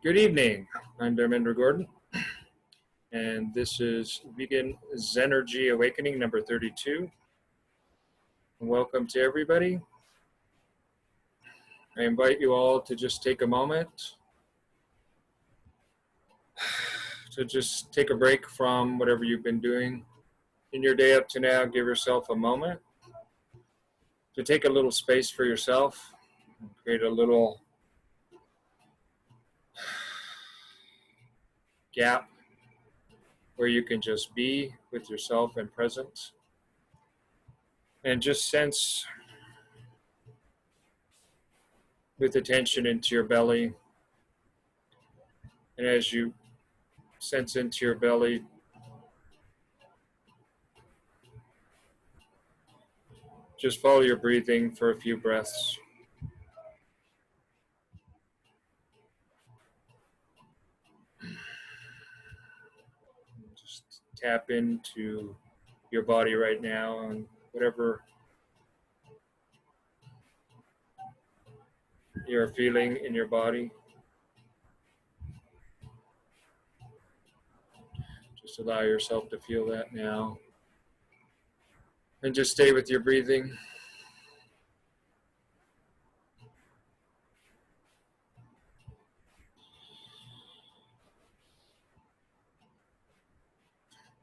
Good evening. I'm Dharmendra Gordon, and this is Vegan Zenergy Awakening number 32. Welcome to everybody. I invite you all to just take a moment to just take a break from whatever you've been doing in your day up to now. Give yourself a moment to take a little space for yourself, create a little gap where you can just be with yourself and present, and just sense with attention into your belly. And as you sense into your belly, just follow your breathing for a few breaths. Just tap into your body right now and whatever you're feeling in your body. Just allow yourself to feel that now. And just stay with your breathing.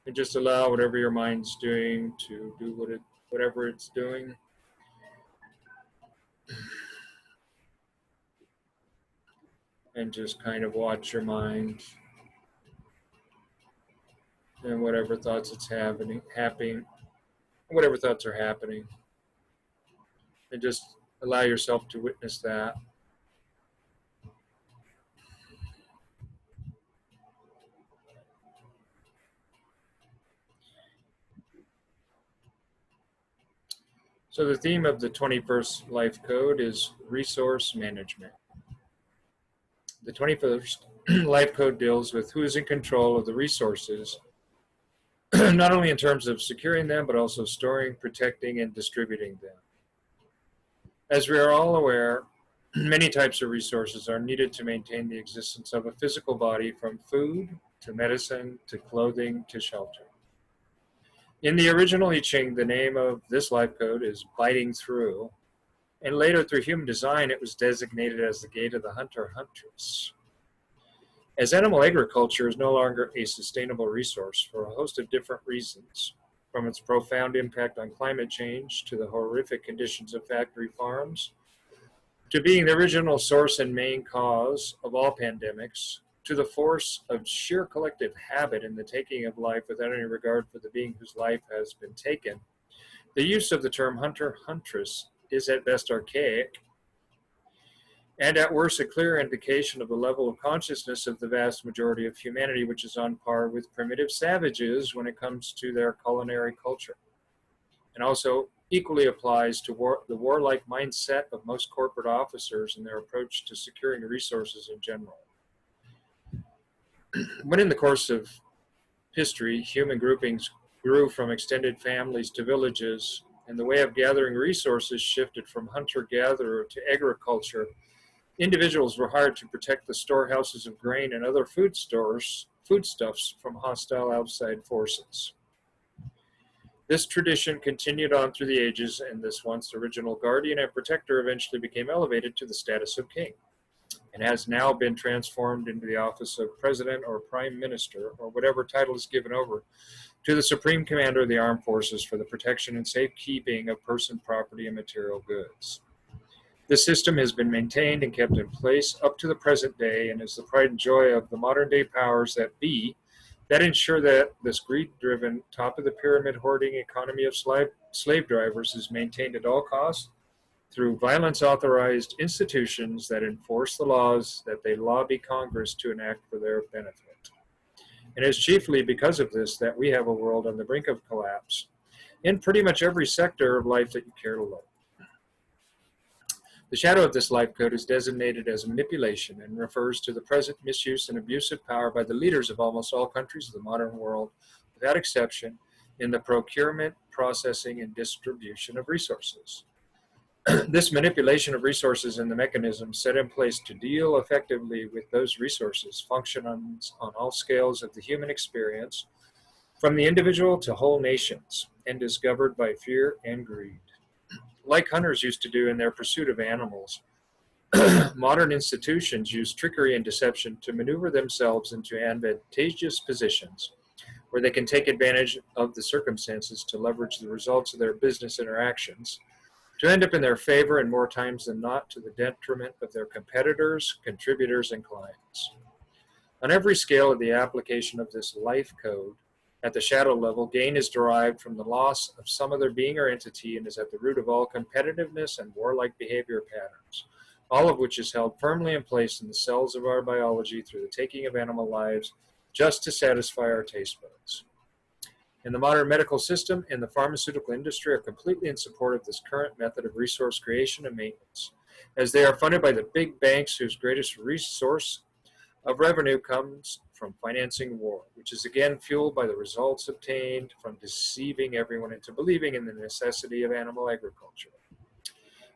And just allow whatever your mind's doing to do whatever it's doing. And just kind of watch your mind and whatever thoughts it's happening, whatever thoughts are happening. And just allow yourself to witness that. So the theme of the 21st Life Code is resource management. The 21st Life Code deals with who is in control of the resources, not only in terms of securing them, but also storing, protecting, and distributing them. As we are all aware, many types of resources are needed to maintain the existence of a physical body, from food to medicine to clothing to shelter. In the original I Ching, the name of this life code is biting through, and later through human design it was designated as the gate of the hunter-huntress. As animal agriculture is no longer a sustainable resource for a host of different reasons, from its profound impact on climate change to the horrific conditions of factory farms, to being the original source and main cause of all pandemics, to the force of sheer collective habit in the taking of life without any regard for the being whose life has been taken, the use of the term hunter-huntress is at best archaic, and at worst a clear indication of the level of consciousness of the vast majority of humanity, which is on par with primitive savages when it comes to their culinary culture, and also equally applies to the warlike mindset of most corporate officers and their approach to securing resources in general. When in the course of history, human groupings grew from extended families to villages, and the way of gathering resources shifted from hunter-gatherer to agriculture, individuals were hired to protect the storehouses of grain and other foodstuffs from hostile outside forces. This tradition continued on through the ages, and this once original guardian and protector eventually became elevated to the status of king, and has now been transformed into the office of president or prime minister, or whatever title is given over to the supreme commander of the armed forces for the protection and safekeeping of person, property, and material goods. This system has been maintained and kept in place up to the present day, and is the pride and joy of the modern day powers that be, that ensure that this greed-driven, top-of-the-pyramid hoarding economy of slave drivers is maintained at all costs through violence-authorized institutions that enforce the laws that they lobby Congress to enact for their benefit. And it's chiefly because of this that we have a world on the brink of collapse in pretty much every sector of life that you care to look. The shadow of this life code is designated as manipulation and refers to the present misuse and abuse of power by the leaders of almost all countries of the modern world, without exception, in the procurement, processing, and distribution of resources. This manipulation of resources and the mechanisms set in place to deal effectively with those resources function on all scales of the human experience, from the individual to whole nations, and is governed by fear and greed. Like hunters used to do in their pursuit of animals, modern institutions use trickery and deception to maneuver themselves into advantageous positions where they can take advantage of the circumstances to leverage the results of their business interactions to end up in their favor, and more times than not to the detriment of their competitors, contributors, and clients. On every scale of the application of this life code, at the shadow level, gain is derived from the loss of some other being or entity and is at the root of all competitiveness and warlike behavior patterns, all of which is held firmly in place in the cells of our biology through the taking of animal lives just to satisfy our taste buds. In the modern medical system and the pharmaceutical industry are completely in support of this current method of resource creation and maintenance, as they are funded by the big banks whose greatest resource of revenue comes from financing war, which is again fueled by the results obtained from deceiving everyone into believing in the necessity of animal agriculture.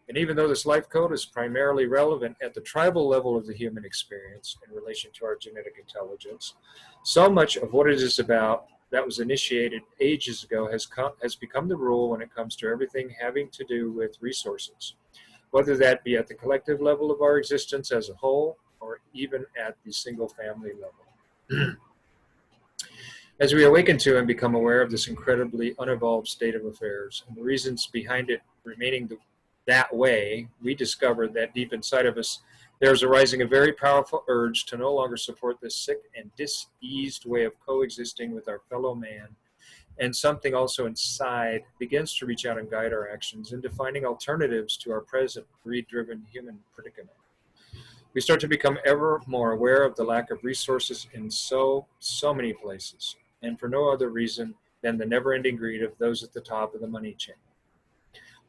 And even though this life code is primarily relevant at the tribal level of the human experience in relation to our genetic intelligence, so much of what it is about that was initiated ages ago has become the rule when it comes to everything having to do with resources, whether that be at the collective level of our existence as a whole or even at the single family level. As we awaken to and become aware of this incredibly unevolved state of affairs and the reasons behind it remaining that way, we discover that deep inside of us there is arising a very powerful urge to no longer support this sick and diseased way of coexisting with our fellow man, and something also inside begins to reach out and guide our actions into finding alternatives to our present greed-driven human predicament. We start to become ever more aware of the lack of resources in so many places, and for no other reason than the never-ending greed of those at the top of the money chain.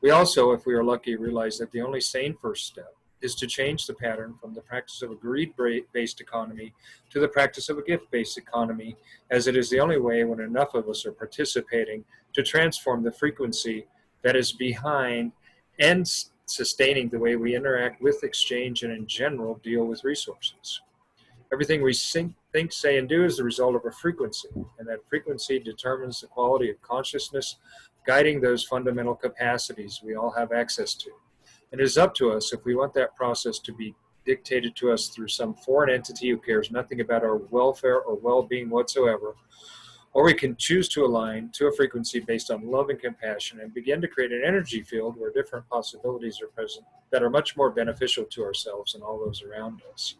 We also, if we are lucky, realize that the only sane first step is to change the pattern from the practice of a greed-based economy to the practice of a gift-based economy, as it is the only way, when enough of us are participating, to transform the frequency that is behind and sustaining the way we interact with, exchange, and in general deal with resources. Everything we think, say, and do is the result of a frequency, and that frequency determines the quality of consciousness guiding those fundamental capacities we all have access to. And it is up to us if we want that process to be dictated to us through some foreign entity who cares nothing about our welfare or well-being whatsoever, or we can choose to align to a frequency based on love and compassion and begin to create an energy field where different possibilities are present that are much more beneficial to ourselves and all those around us.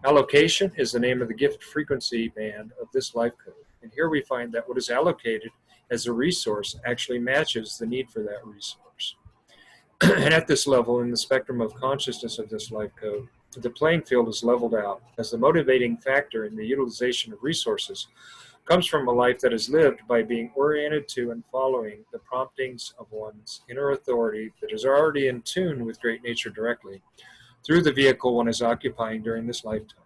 Allocation is the name of the gift frequency band of this life code. And here we find that what is allocated as a resource actually matches the need for that resource. And at this level, in the spectrum of consciousness of this life code, the playing field is leveled out, as the motivating factor in the utilization of resources comes from a life that is lived by being oriented to and following the promptings of one's inner authority that is already in tune with great nature directly through the vehicle one is occupying during this lifetime.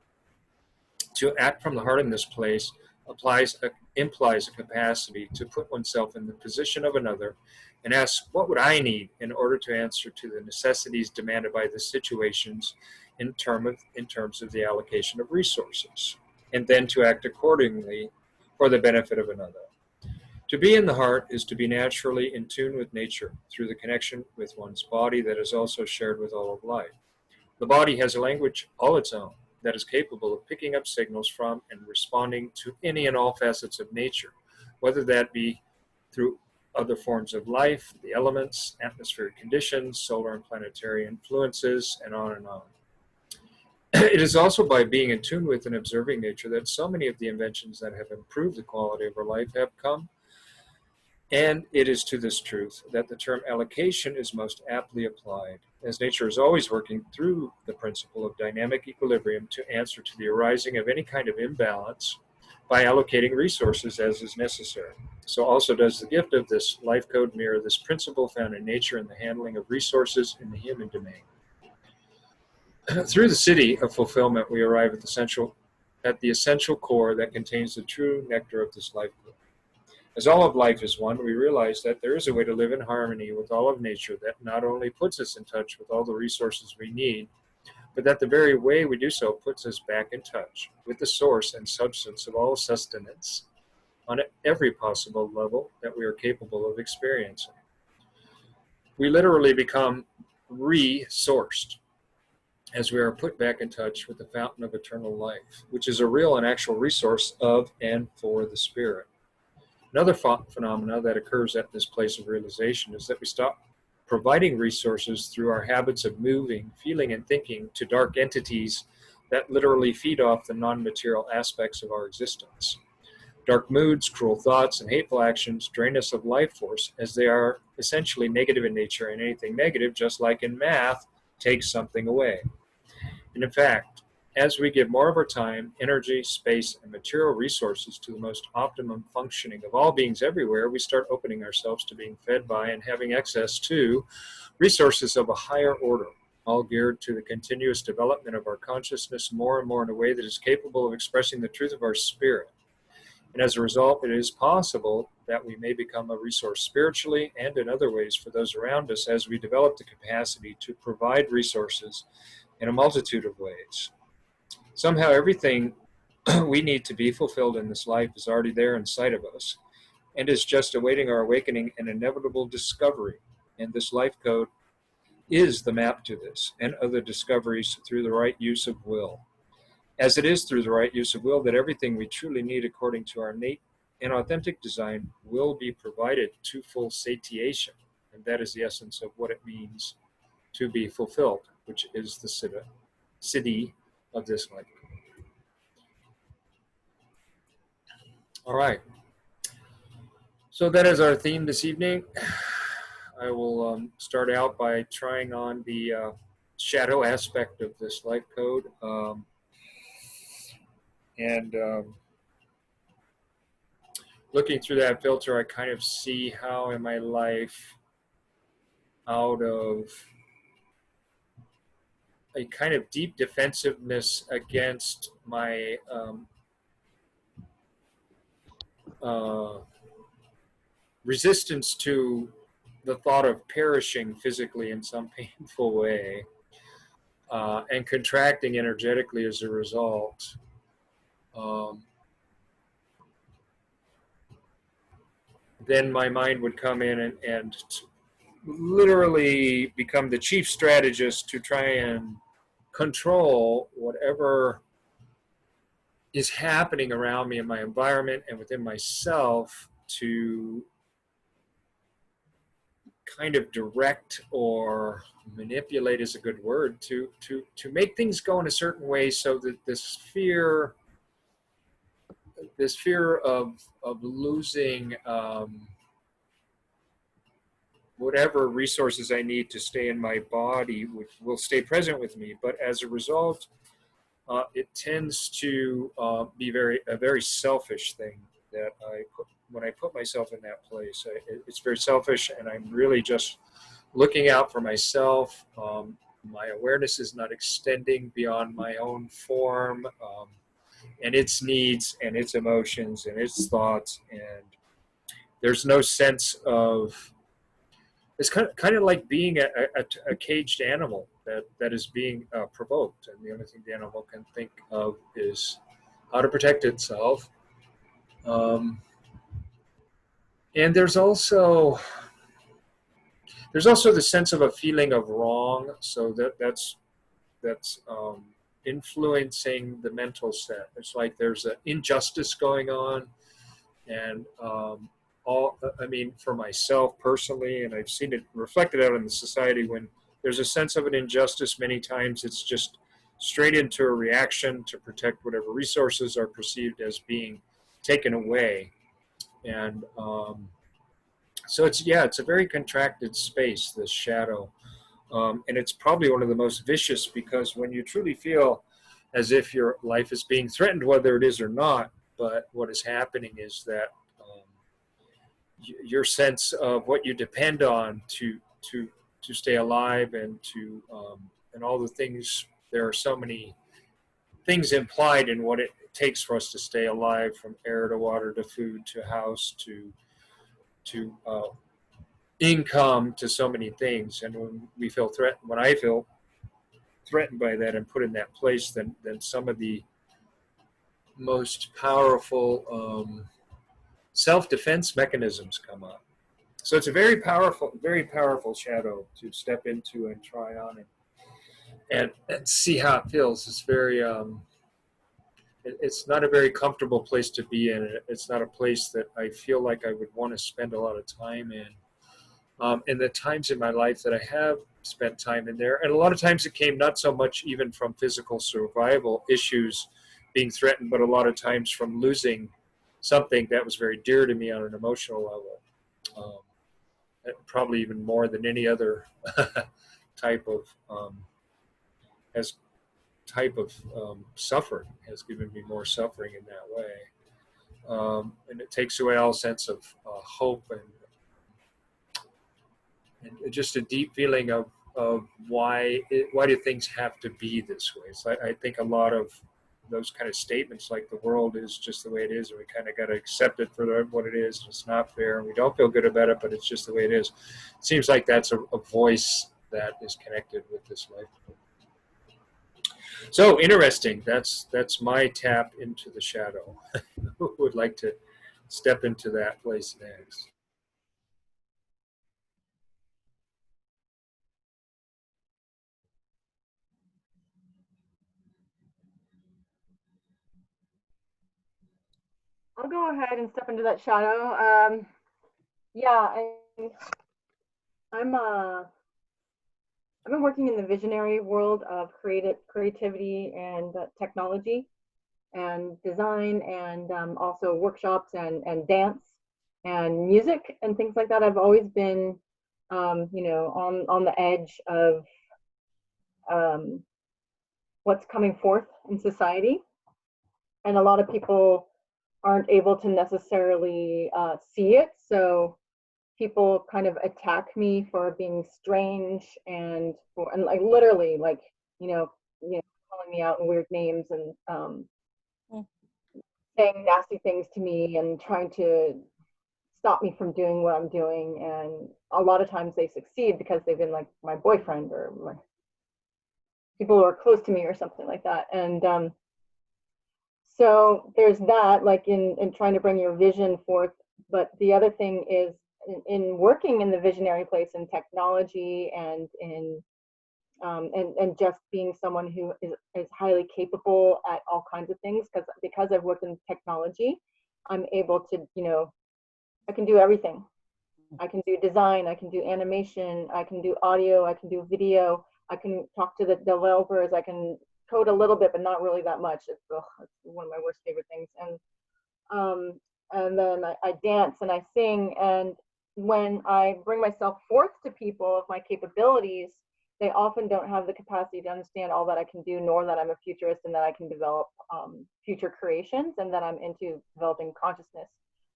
To act from the heart in this place implies a capacity to put oneself in the position of another and ask, what would I need in order to answer to the necessities demanded by the situations in terms of the allocation of resources, and then to act accordingly for the benefit of another. To be in the heart is to be naturally in tune with nature through the connection with one's body that is also shared with all of life. The body has a language all its own that is capable of picking up signals from and responding to any and all facets of nature, whether that be through other forms of life, the elements, atmospheric conditions, solar and planetary influences, and on and on. It is also by being in tune with and observing nature that so many of the inventions that have improved the quality of our life have come. And it is to this truth that the term allocation is most aptly applied, as nature is always working through the principle of dynamic equilibrium to answer to the arising of any kind of imbalance by allocating resources as is necessary. So also does the gift of this life code mirror this principle found in nature in the handling of resources in the human domain. Through the Siddhi of Fulfillment, we arrive at the essential core that contains the true nectar of this life code. As all of life is one, we realize that there is a way to live in harmony with all of nature that not only puts us in touch with all the resources we need, but that the very way we do so puts us back in touch with the source and substance of all sustenance on every possible level that we are capable of experiencing. We literally become resourced as we are put back in touch with the fountain of eternal life, which is a real and actual resource of and for the spirit. Another phenomena that occurs at this place of realization is that we stop providing resources through our habits of moving, feeling, and thinking to dark entities that literally feed off the non-material aspects of our existence. Dark moods, cruel thoughts, and hateful actions drain us of life force, as they are essentially negative in nature, and anything negative, just like in math, takes something away. And in fact, as we give more of our time, energy, space, and material resources to the most optimum functioning of all beings everywhere, we start opening ourselves to being fed by and having access to resources of a higher order, all geared to the continuous development of our consciousness more and more in a way that is capable of expressing the truth of our spirit. And as a result, it is possible that we may become a resource spiritually and in other ways for those around us as we develop the capacity to provide resources in a multitude of ways. Somehow everything we need to be fulfilled in this life is already there inside of us and is just awaiting our awakening and inevitable discovery. And this life code is the map to this and other discoveries through the right use of will. As it is through the right use of will that everything we truly need according to our innate and authentic design will be provided to full satiation. And that is the essence of what it means to be fulfilled, which is the Siddhi of this life. All right. So that is our theme this evening. I will start out by trying on the shadow aspect of this life code. Looking through that filter, I kind of see how in my life, out of a kind of deep defensiveness against my resistance to the thought of perishing physically in some painful way, and contracting energetically as a result, then my mind would come in and literally become the chief strategist to try and control whatever is happening around me in my environment and within myself, to kind of direct or manipulate is a good word, to make things go in a certain way so that this fear of losing whatever resources I need to stay in my body will stay present with me. But as a result, it tends to be a very selfish thing that when I put myself in that place. It's very selfish, and I'm really just looking out for myself. My awareness is not extending beyond my own form and its needs and its emotions and its thoughts, and there's no sense of. It's kind of like being a caged animal that is being provoked, and the only thing the animal can think of is how to protect itself. And there's also the sense of a feeling of wrong, so that's influencing the mental set. It's like there's an injustice going on, and for myself personally, and I've seen it reflected out in the society, when there's a sense of an injustice, many times it's just straight into a reaction to protect whatever resources are perceived as being taken away. And so it's a very contracted space, this shadow. And it's probably one of the most vicious, because when you truly feel as if your life is being threatened, whether it is or not, but what is happening is that your sense of what you depend on to stay alive and and all the things, there are so many things implied in what it takes for us to stay alive, from air to water to food to house to to income to so many things. And when we feel threatened, when I feel threatened by that and put in that place, then some of the most powerful self-defense mechanisms come up. So it's a very powerful shadow to step into and try on and see how it feels. It's very it's not a very comfortable place to be in. It's not a place that I feel like I would want to spend a lot of time in. And the times in my life that I have spent time in there, and a lot of times it came not so much even from physical survival issues being threatened, but a lot of times from losing something that was very dear to me on an emotional level. Probably even more than any other type of as type of suffering has given me more suffering in that way. And it takes away all sense of hope and just a deep feeling of why do things have to be this way. So I think a lot of those kind of statements like the world is just the way it is and we kind of got to accept it for what it is and it's not fair and we don't feel good about it, but it's just the way it is. It seems like that's a voice that is connected with this life. So interesting. That's my tap into the shadow. Who would like to step into that place next? I'll go ahead and step into that shadow. Yeah, I'm I've been working in the visionary world of creativity and technology and design and also workshops and dance and music and things like that. I've always been, on the edge of um, what's coming forth in society, and a lot of people aren't able to necessarily see it. So people kind of attack me for being strange and like literally like you know calling me out in weird names and saying nasty things to me and trying to stop me from doing what I'm doing. And a lot of times they succeed because they've been like my boyfriend or my people who are close to me or something like that. And so there's that, like in trying to bring your vision forth. But the other thing is in working in the visionary place in technology and in and just being someone who is highly capable at all kinds of things because I've worked in technology, I'm able to, I can do everything. I can do design, I can do animation, I can do audio, I can do video, I can talk to the developers, I can code a little bit, but not really that much. It's one of my worst favorite things. Um, and then I dance and I sing. And when I bring myself forth to people of my capabilities, they often don't have the capacity to understand all that I can do, nor that I'm a futurist and that I can develop future creations and that I'm into developing consciousness.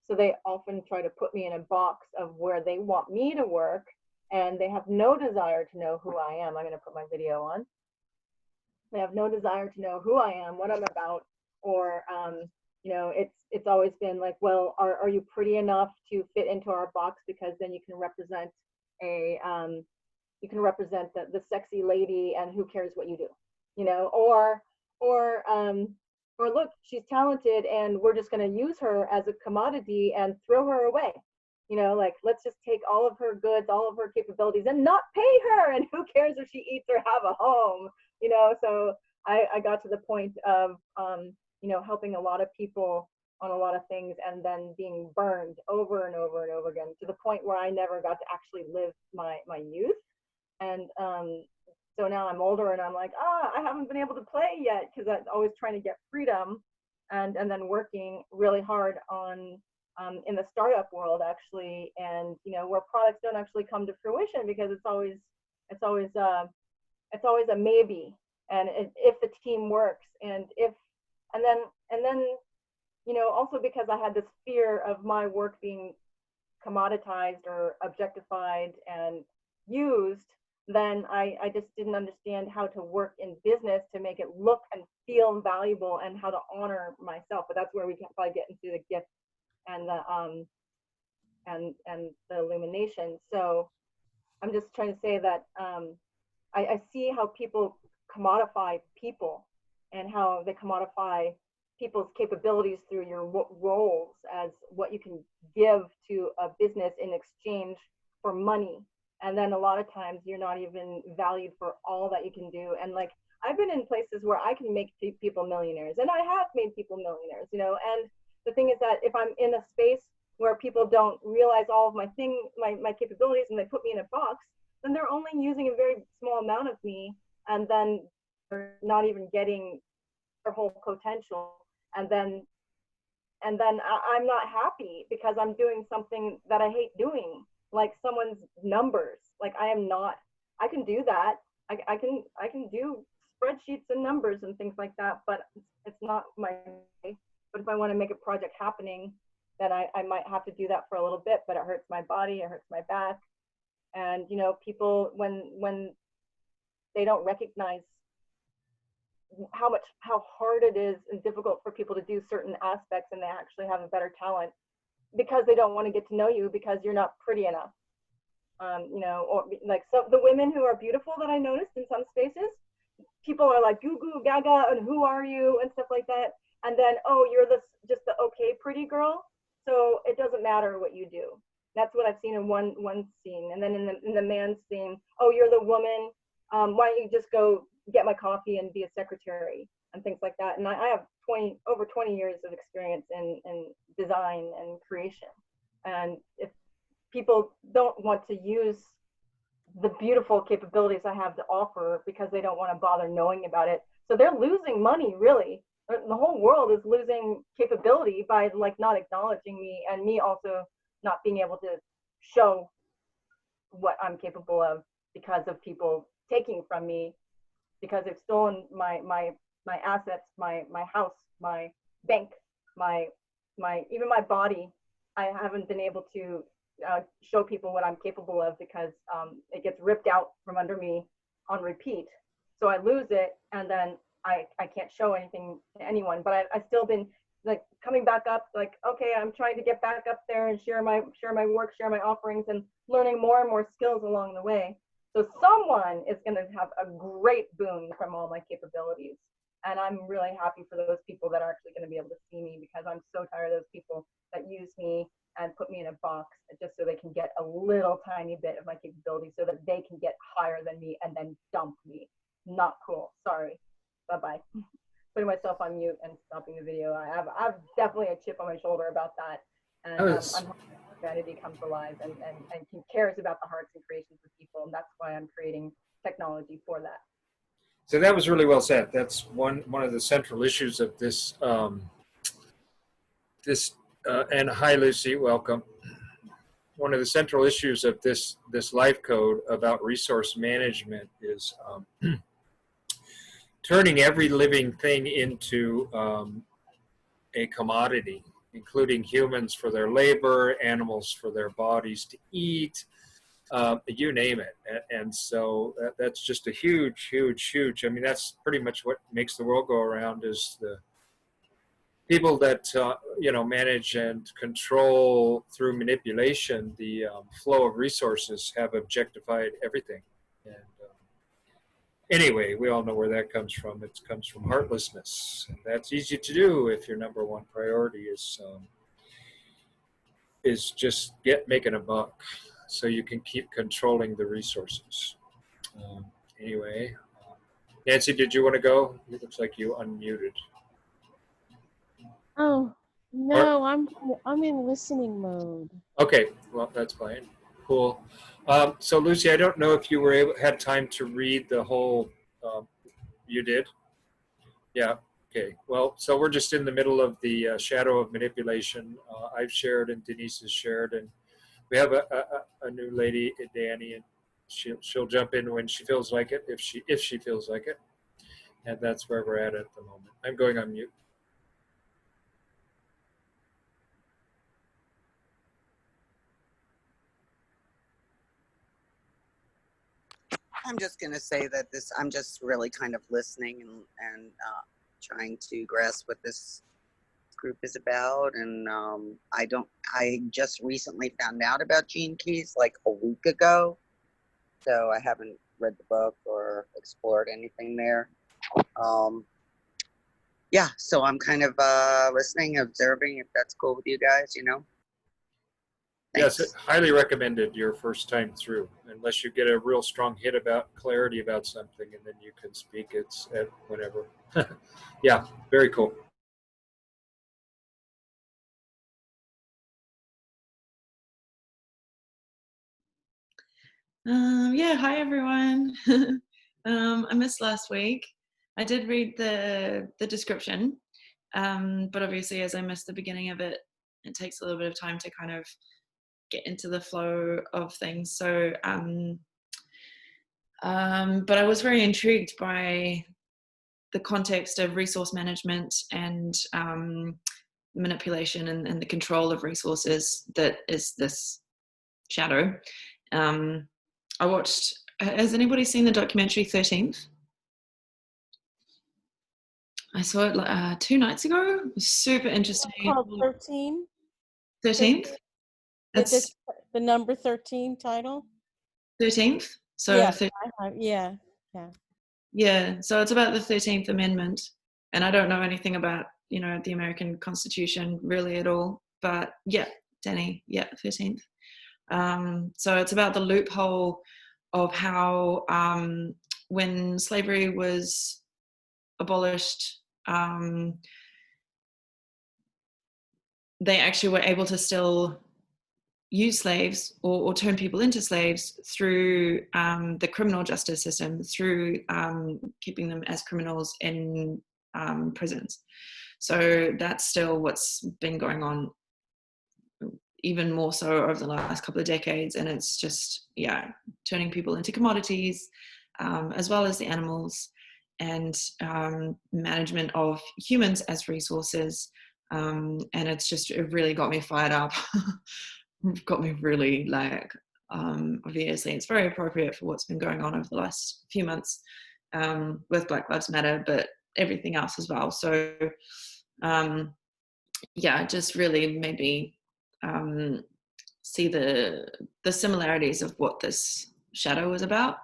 So they often try to put me in a box of where they want me to work, and they have no desire to know who I am. I'm going to put my video on. They have no desire to know who I am, what I'm about, or it's always been like, well, are you pretty enough to fit into our box because then you can represent a the sexy lady, and who cares what you do, or or look, she's talented and we're just going to use her as a commodity and throw her away. Like, let's just take all of her goods, all of her capabilities, and not pay her, and who cares if she eats or have a home. So I got to the point of helping a lot of people on a lot of things, and then being burned over and over and over again, to the point where I never got to actually live my youth. And so now I'm older and I'm like, I haven't been able to play yet, because I'm always trying to get freedom, and then working really hard on in the startup world, actually, and where products don't actually come to fruition, because it's always a maybe, and if the team works, and then also because I had this fear of my work being commoditized or objectified and used, then I just didn't understand how to work in business to make it look and feel valuable, and how to honor myself. But that's where we can probably get into the gift and and the illumination. So I'm just trying to say that I see how people commodify people and how they commodify people's capabilities through your roles as what you can give to a business in exchange for money. And then a lot of times you're not even valued for all that you can do. And like, I've been in places where I can make people millionaires, and I have made people millionaires, you know. And the thing is that if I'm in a space where people don't realize all of my capabilities, and they put me in a box, then they're only using a very small amount of me, and then they're not even getting their whole potential. And then I'm not happy because I'm doing something that I hate doing, like someone's numbers. Like I am not. I can do that. I can do spreadsheets and numbers and things like that, but it's not my way. But if I want to make a project happening, then I might have to do that for a little bit, but it hurts my body, it hurts my back. And you know, people, when they don't recognize how hard it is and difficult for people to do certain aspects, and they actually have a better talent, because they don't want to get to know you because you're not pretty enough. You know, or like, so the women who are beautiful that I noticed in some spaces, people are like goo goo gaga and who are you and stuff like that. And then, oh, you're just the okay pretty girl, so it doesn't matter what you do. That's what I've seen in one scene. And then in the man's scene, oh, you're the woman, why don't you just go get my coffee and be a secretary and things like that. And I have over 20 years of experience in design and creation. And if people don't want to use the beautiful capabilities I have to offer because they don't want to bother knowing about it, so they're losing money, really. The whole world is losing capability by like not acknowledging me, and me also not being able to show what I'm capable of because of people taking from me, because they've stolen my assets, my house, my bank, my even my body. I haven't been able to show people what I'm capable of because it gets ripped out from under me on repeat. So I lose it, and then I can't show anything to anyone. But I still been like coming back up, like, okay, I'm trying to get back up there and share my work, share my offerings, and learning more and more skills along the way. So someone is going to have a great boon from all my capabilities. And I'm really happy for those people that are actually going to be able to see me, because I'm so tired of those people that use me and put me in a box just so they can get a little tiny bit of my capability so that they can get higher than me and then dump me. Not cool. Sorry. Bye-bye. Putting myself on mute and stopping the video. I've definitely a chip on my shoulder about that. And I'm hoping humanity comes alive and cares about the hearts and creations of people. And that's why I'm creating technology for that. So that was really well said. That's one of the central issues of this. And hi, Lucy, welcome. One of the central issues of this life code about resource management is turning every living thing into a commodity, including humans for their labor, animals for their bodies to eat, you name it. And so that's just a huge, huge, huge. I mean, that's pretty much what makes the world go around, is the people that manage and control through manipulation the flow of resources have objectified everything. And anyway, we all know where that comes from. It comes from heartlessness, and that's easy to do if your number one priority is just making a buck, so you can keep controlling the resources. Anyway, Nancy, did you want to go? It looks like you unmuted. Oh, no, I'm in listening mode. Okay, well, that's fine. Cool. So Lucy, I don't know if you had time to read the whole. You did? Yeah. Okay. Well, so we're just in the middle of the shadow of manipulation. I've shared and Denise has shared, and we have a new lady, Danny, and she'll jump in when she feels like it, if she feels like it, and that's where we're at the moment. I'm going on mute. I'm just going to say that I'm just really kind of listening and trying to grasp what this group is about, and I just recently found out about Gene Keys like a week ago, so I haven't read the book or explored anything there. Yeah, so I'm kind of listening, observing, if that's cool with you guys, you know. Yes, Thanks. highly recommended your first time through, unless you get a real strong hit about clarity about something, and then you can speak it at whenever. Yeah, very cool. Yeah, hi everyone. I missed last week. I did read the description, but obviously as I missed the beginning of it, it takes a little bit of time to kind of get into the flow of things. So, but I was very intrigued by the context of resource management and manipulation and the control of resources that is this shadow. I watched, has anybody seen the documentary 13th? I saw it 2 nights ago. It was super interesting. Called 13. 13th? That's The number 13 title. 13th. So Yeah, yeah. yeah, so it's about the 13th Amendment, and I don't know anything about, you know, the American Constitution really at all, but yeah, Danny, yeah, 13th. So it's about the loophole of how when slavery was abolished, they actually were able to still use slaves or turn people into slaves through the criminal justice system, through keeping them as criminals in prisons. So that's still what's been going on, even more so over the last couple of decades. And it's just, yeah, turning people into commodities, as well as the animals, and management of humans as resources. And it's just, it really got me fired up. Got me really like, obviously it's very appropriate for what's been going on over the last few months with Black Lives Matter, but everything else as well. So yeah, it just really made me see the similarities of what this shadow was about.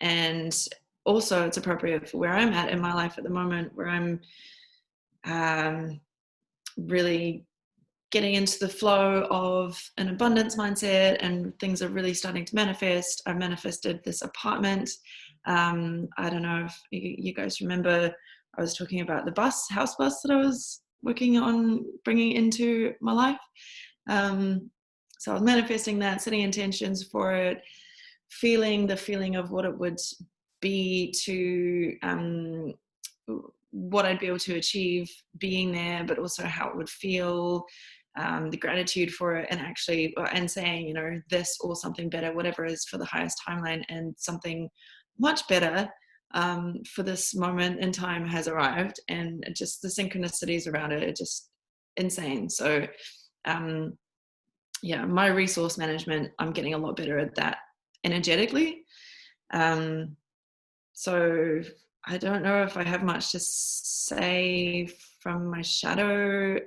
And also it's appropriate for where I'm at in my life at the moment, where I'm really getting into the flow of an abundance mindset, and things are really starting to manifest. I manifested this apartment. I don't know if you guys remember, I was talking about the house bus that I was working on bringing into my life. So I was manifesting that, setting intentions for it, feeling the feeling of what it would be to what I'd be able to achieve being there, but also how it would feel, the gratitude for it, and actually, and saying, you know, this or something better, whatever is for the highest timeline, and something much better for this moment in time has arrived, and just the synchronicities around it are just insane. So yeah, my resource management, I'm getting a lot better at that energetically. So I don't know if I have much to say from my shadow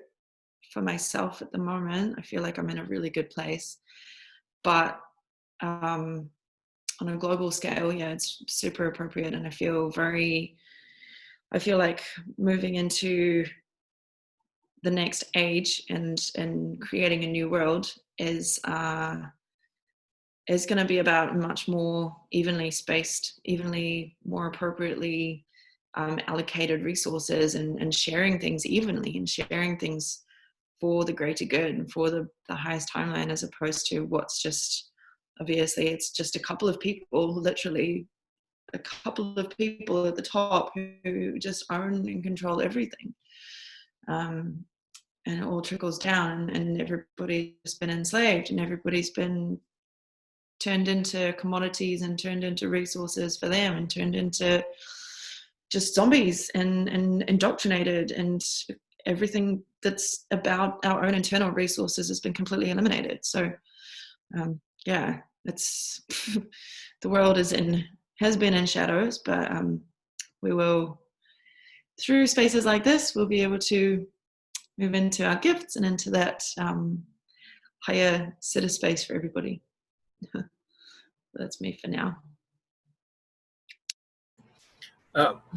for myself at the moment. I feel like I'm in a really good place, but on a global scale, yeah, it's super appropriate. And I feel like moving into the next age and creating a new world is going to be about much more evenly spaced, evenly, more appropriately allocated resources, and sharing things evenly, and sharing things for the greater good and for the highest timeline, as opposed to what's just, obviously it's just a couple of people, literally a couple of people at the top who just own and control everything. And it all trickles down, and everybody's been enslaved, and everybody's been turned into commodities, and turned into resources for them, and turned into just zombies, and indoctrinated, and everything that's about our own internal resources has been completely eliminated. So yeah, it's the world has been in shadows, but we will through spaces like this, we'll be able to move into our gifts and into that higher sitter space for everybody. That's me for now.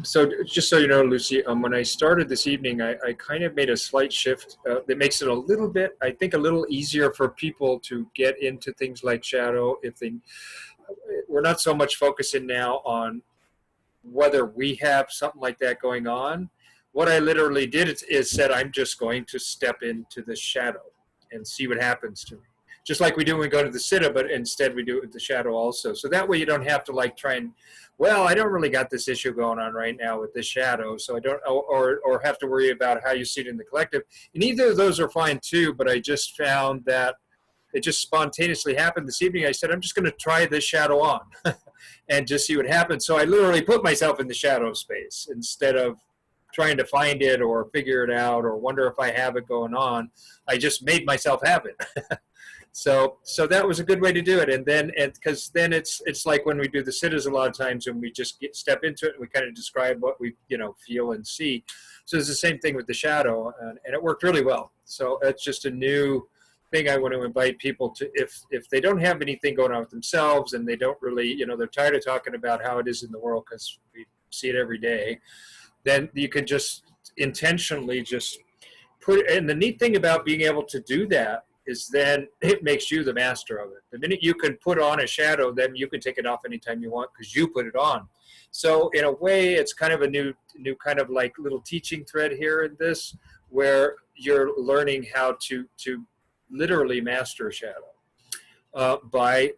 So just so you know, Lucy, when I started this evening, I kind of made a slight shift that makes it a little bit, I think, a little easier for people to get into things like shadow. We're not so much focusing now on whether we have something like that going on. What I literally did is said, I'm just going to step into the shadow and see what happens to me. Just like we do when we go to the sitta, but instead we do it with the shadow also. So that way you don't have to like try and, well, I don't really got this issue going on right now with this shadow, so I don't, or have to worry about how you see it in the collective. And either of those are fine too, but I just found that it just spontaneously happened this evening. I said, I'm just going to try this shadow on and just see what happens. So I literally put myself in the shadow space instead of trying to find it or figure it out or wonder if I have it going on. I just made myself have it. So that was a good way to do it. And then, because then it's like when we do the sittas a lot of times and we just step into it and we kind of describe what we, feel and see. So it's the same thing with the shadow, and it worked really well. So it's just a new thing I want to invite people to, if they don't have anything going on with themselves and they don't really, they're tired of talking about how it is in the world because we see it every day, then you can just intentionally just put it. And the neat thing about being able to do that is then it makes you the master of it. The minute you can put on a shadow, then you can take it off anytime you want because you put it on. So in a way, it's kind of a new kind of like little teaching thread here in this, where you're learning how to literally master a shadow by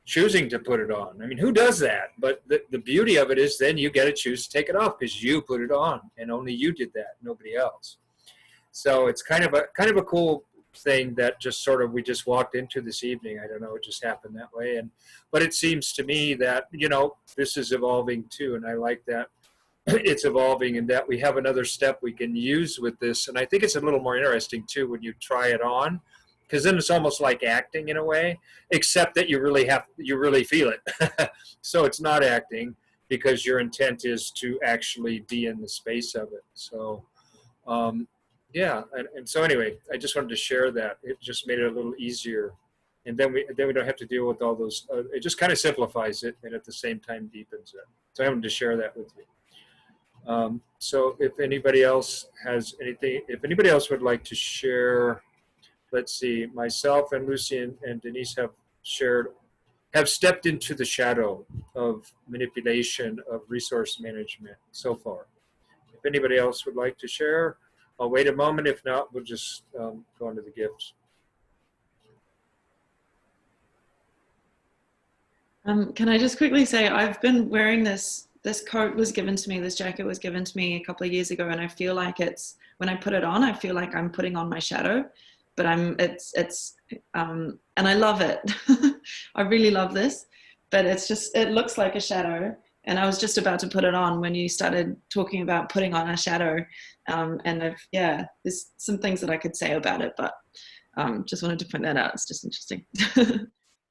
choosing to put it on. I mean, who does that? But the beauty of it is then you get to choose to take it off because you put it on, and only you did that, nobody else. So it's kind of a cool thing that just sort of we just walked into this evening. I don't know, it just happened that way. But it seems to me that, this is evolving too, and I like that it's evolving and that we have another step we can use with this. And I think it's a little more interesting too when you try it on, because then it's almost like acting in a way, except that you really feel it. So it's not acting because your intent is to actually be in the space of it. So yeah, and so anyway, I just wanted to share that. It just made it a little easier, and then we don't have to deal with all those. It just kind of simplifies it, and at the same time deepens it. So I wanted to share that with you. So if anybody else has anything, if anybody else would like to share, let's see, myself and Lucy and Denise have stepped into the shadow of manipulation of resource management so far. If anybody else would like to share, I'll wait a moment. If not, we'll just go into the gifts. Can I just quickly say, I've been wearing this coat was given to me, this jacket was given to me a couple of years ago, and I feel like when I put it on, I feel like I'm putting on my shadow, but and I love it. I really love this, but it looks like a shadow. And I was just about to put it on when you started talking about putting on a shadow. And there's some things that I could say about it, but just wanted to point that out. It's just interesting.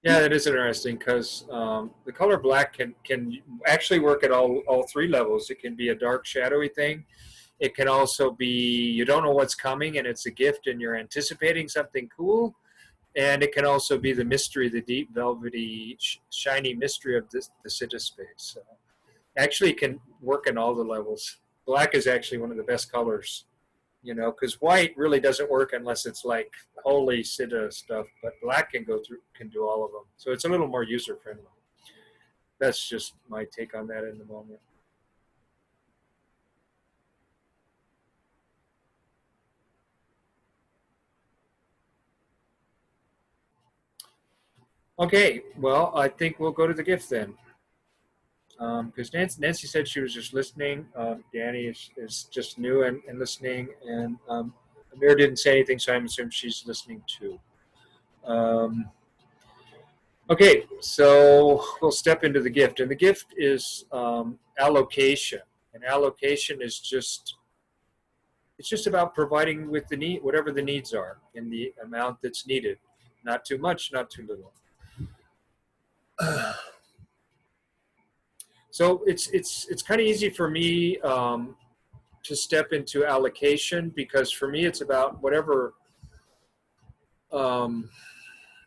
Yeah, that is interesting because the color black can actually work at all three levels. It can be a dark, shadowy thing. It can also be you don't know what's coming and it's a gift and you're anticipating something cool. And it can also be the mystery, the deep, velvety, shiny mystery of the sitta space. So actually, it can work in all the levels. Black is actually one of the best colors, because white really doesn't work unless it's like holy sitta stuff. But black can do all of them. So it's a little more user friendly. That's just my take on that in the moment. Okay, well, I think we'll go to the gift then. Because Nancy said she was just listening. Danny is just new and listening. And Amir didn't say anything, so I'm assuming she's listening too. Okay, so we'll step into the gift. And the gift is allocation. And allocation is it's just about providing with the need, whatever the needs are in the amount that's needed. Not too much, not too little. So it's kind of easy for me to step into allocation, because for me it's about whatever.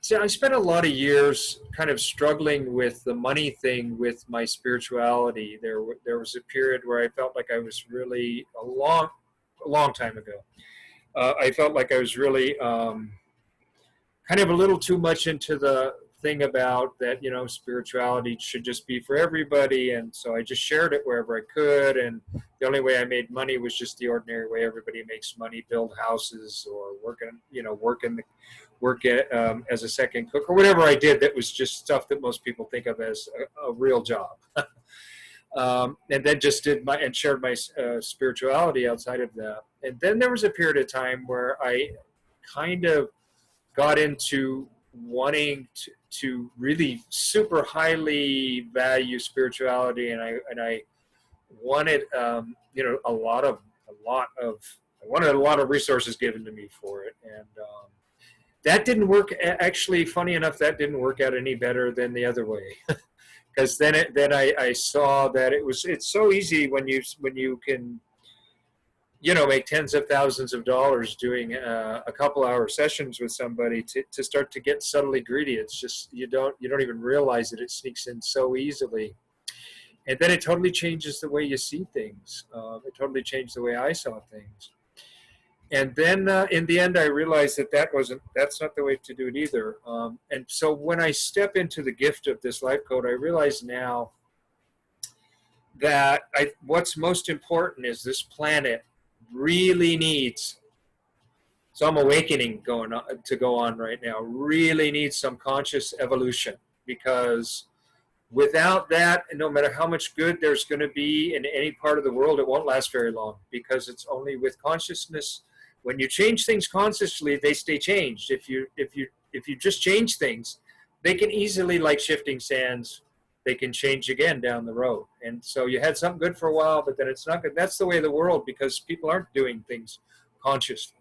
See, I spent a lot of years kind of struggling with the money thing with my spirituality. There was a period where I felt like I was really a long time ago. I felt like I was really kind of a little too much into the thing about that, you know, spirituality should just be for everybody, and so I just shared it wherever I could, and the only way I made money was just the ordinary way everybody makes money: build houses or work as a second cook or whatever I did. That was just stuff that most people think of as a real job. And then just shared my spirituality outside of that. And then there was a period of time where I kind of got into wanting to really super highly value spirituality, and I wanted I wanted a lot of resources given to me for it, and that didn't work. Actually, funny enough, that didn't work out any better than the other way, because then I saw that it's so easy when you can, you know, make tens of thousands of dollars doing a couple hour sessions with somebody to start to get subtly greedy. It's just you don't even realize it sneaks in so easily, and then it totally changes the way you see things. It totally changed the way I saw things. And then in the end, I realized that's not the way to do it either. And so when I step into the gift of this life code, I realize now that what's most important is this planet really needs some awakening to go on right now, really needs some conscious evolution, because without that, no matter how much good there's going to be in any part of the world, it won't last very long, because it's only with consciousness. When you change things consciously, they stay changed. If you just change things, they can easily, like shifting sands, they can change again down the road. And so you had something good for a while, but then it's not good. That's the way of the world, because people aren't doing things consciously.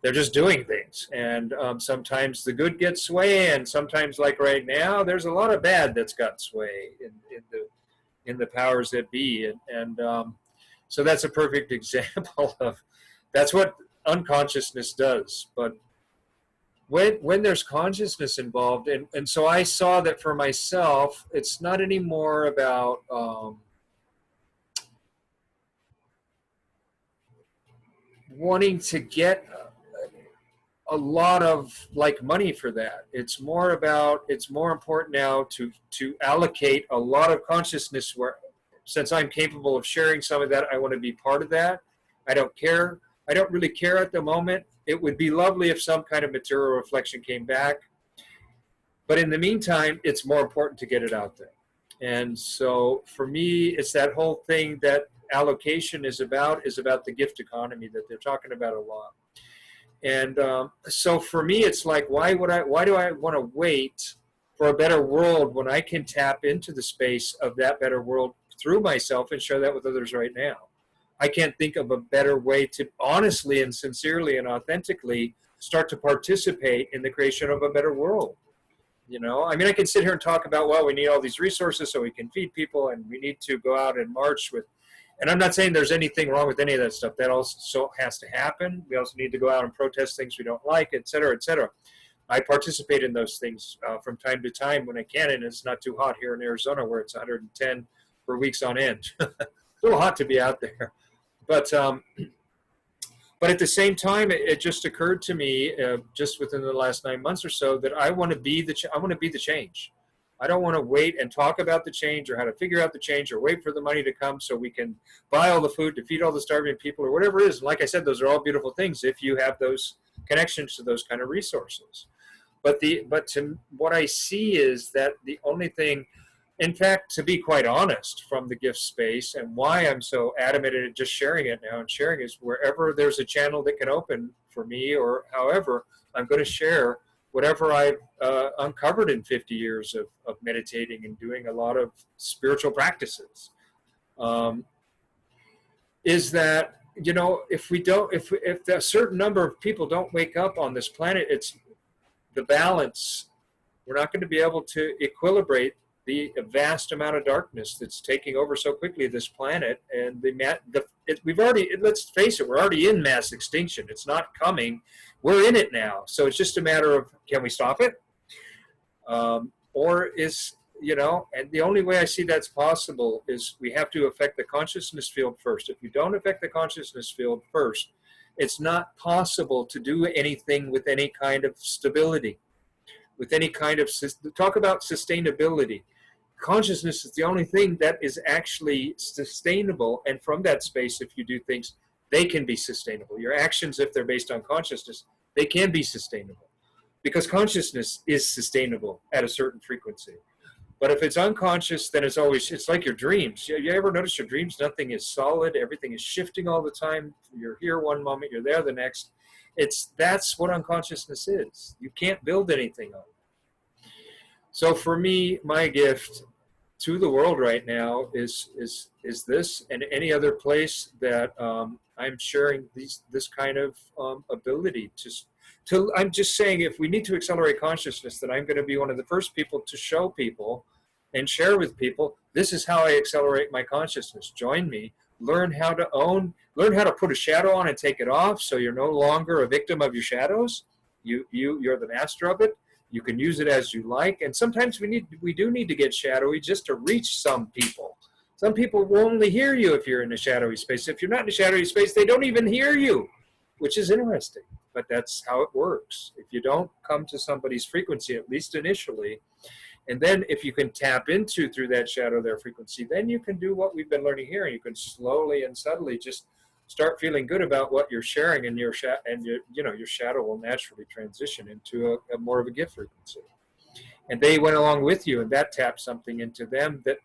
They're just doing things. And sometimes the good gets sway, and sometimes, like right now, there's a lot of bad that's got sway in the powers that be. And so that's a perfect example of that's what unconsciousness does. But when there's consciousness involved, and so I saw that for myself, it's not anymore about wanting to get a lot of like money for that. It's more important now to allocate a lot of consciousness, where since I'm capable of sharing some of that, I want to be part of that. I don't really care at the moment. It would be lovely if some kind of material reflection came back. But in the meantime, it's more important to get it out there. And so for me, it's that whole thing that allocation is about the gift economy that they're talking about a lot. And so for me, it's like, why do I want to wait for a better world when I can tap into the space of that better world through myself and share that with others right now? I can't think of a better way to honestly and sincerely and authentically start to participate in the creation of a better world. You know, I mean, I can sit here and talk about, well, we need all these resources so we can feed people, and we need to go out and march with, and I'm not saying there's anything wrong with any of that stuff. That also has to happen. We also need to go out and protest things we don't like, et cetera, et cetera. I participate in those things from time to time when I can, and it's not too hot here in Arizona where it's 110 for weeks on end. It's a little hot to be out there. But at the same time, it just occurred to me just within the last 9 months or so that I want to be the change. I don't want to wait and talk about the change or how to figure out the change or wait for the money to come so we can buy all the food to feed all the starving people or whatever it is. And like I said, those are all beautiful things if you have those connections to those kind of resources. But what I see is that the only thing, in fact, to be quite honest, from the gift space, and why I'm so adamant at just sharing it now and sharing is wherever there's a channel that can open for me, or however, I'm going to share whatever I've uncovered in 50 years of meditating and doing a lot of spiritual practices. Is that, you know, if a certain number of people don't wake up on this planet, it's the balance. We're not going to be able to equilibrate the vast amount of darkness that's taking over so quickly this planet, and we've already, let's face it, we're already in mass extinction. It's not coming, we're in it now. So it's just a matter of, can we stop it? Or is, and the only way I see that's possible is we have to affect the consciousness field first. If you don't affect the consciousness field first, it's not possible to do anything with any kind of stability, with any kind of, talk about sustainability. Consciousness is the only thing that is actually sustainable, and from that space, if you do things, they can be sustainable. Your actions, if they're based on consciousness, they can be sustainable, because consciousness is sustainable at a certain frequency. But if it's unconscious, then it's like your dreams. You ever notice your dreams? Nothing is solid. Everything is shifting all the time. You're here one moment, you're there the next. That's what unconsciousness is. You can't build anything on it. So for me, my gift to the world right now is this, and any other place that I'm sharing this kind of ability to. I'm just saying, if we need to accelerate consciousness, then I'm going to be one of the first people to show people and share with people, this is how I accelerate my consciousness. Join me. Learn how to put a shadow on and take it off, so you're no longer a victim of your shadows. You're the master of it. You can use it as you like, and sometimes we do need to get shadowy just to reach some people. Some people will only hear you if you're in a shadowy space. If you're not in a shadowy space, they don't even hear you, which is interesting, but that's how it works. If you don't come to somebody's frequency, at least initially, and then if you can tap into through that shadow their frequency, then you can do what we've been learning here. You can slowly and subtly just start feeling good about what you're sharing, and your shadow will naturally transition into a more of a gift frequency. And they went along with you, and that tapped something into them that,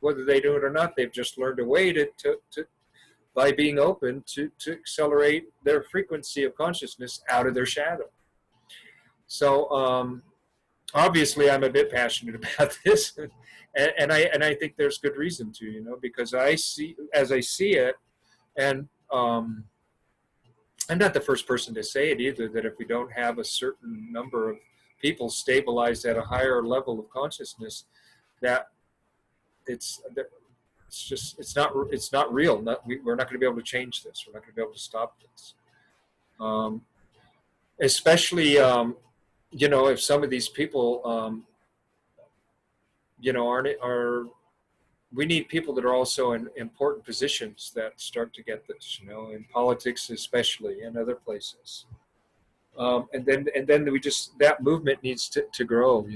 whether they do it or not, they've just learned a way to by being open to accelerate their frequency of consciousness out of their shadow. So obviously I'm a bit passionate about this, and I think there's good reason to, because I see it, and I'm not the first person to say it either, that if we don't have a certain number of people stabilized at a higher level of consciousness, that it's not real. We're not going to be able to change this. We're not going to be able to stop this. Especially, if some of these people, we need people that are also in important positions that start to get this, in politics especially, and other places. And then that movement needs to grow,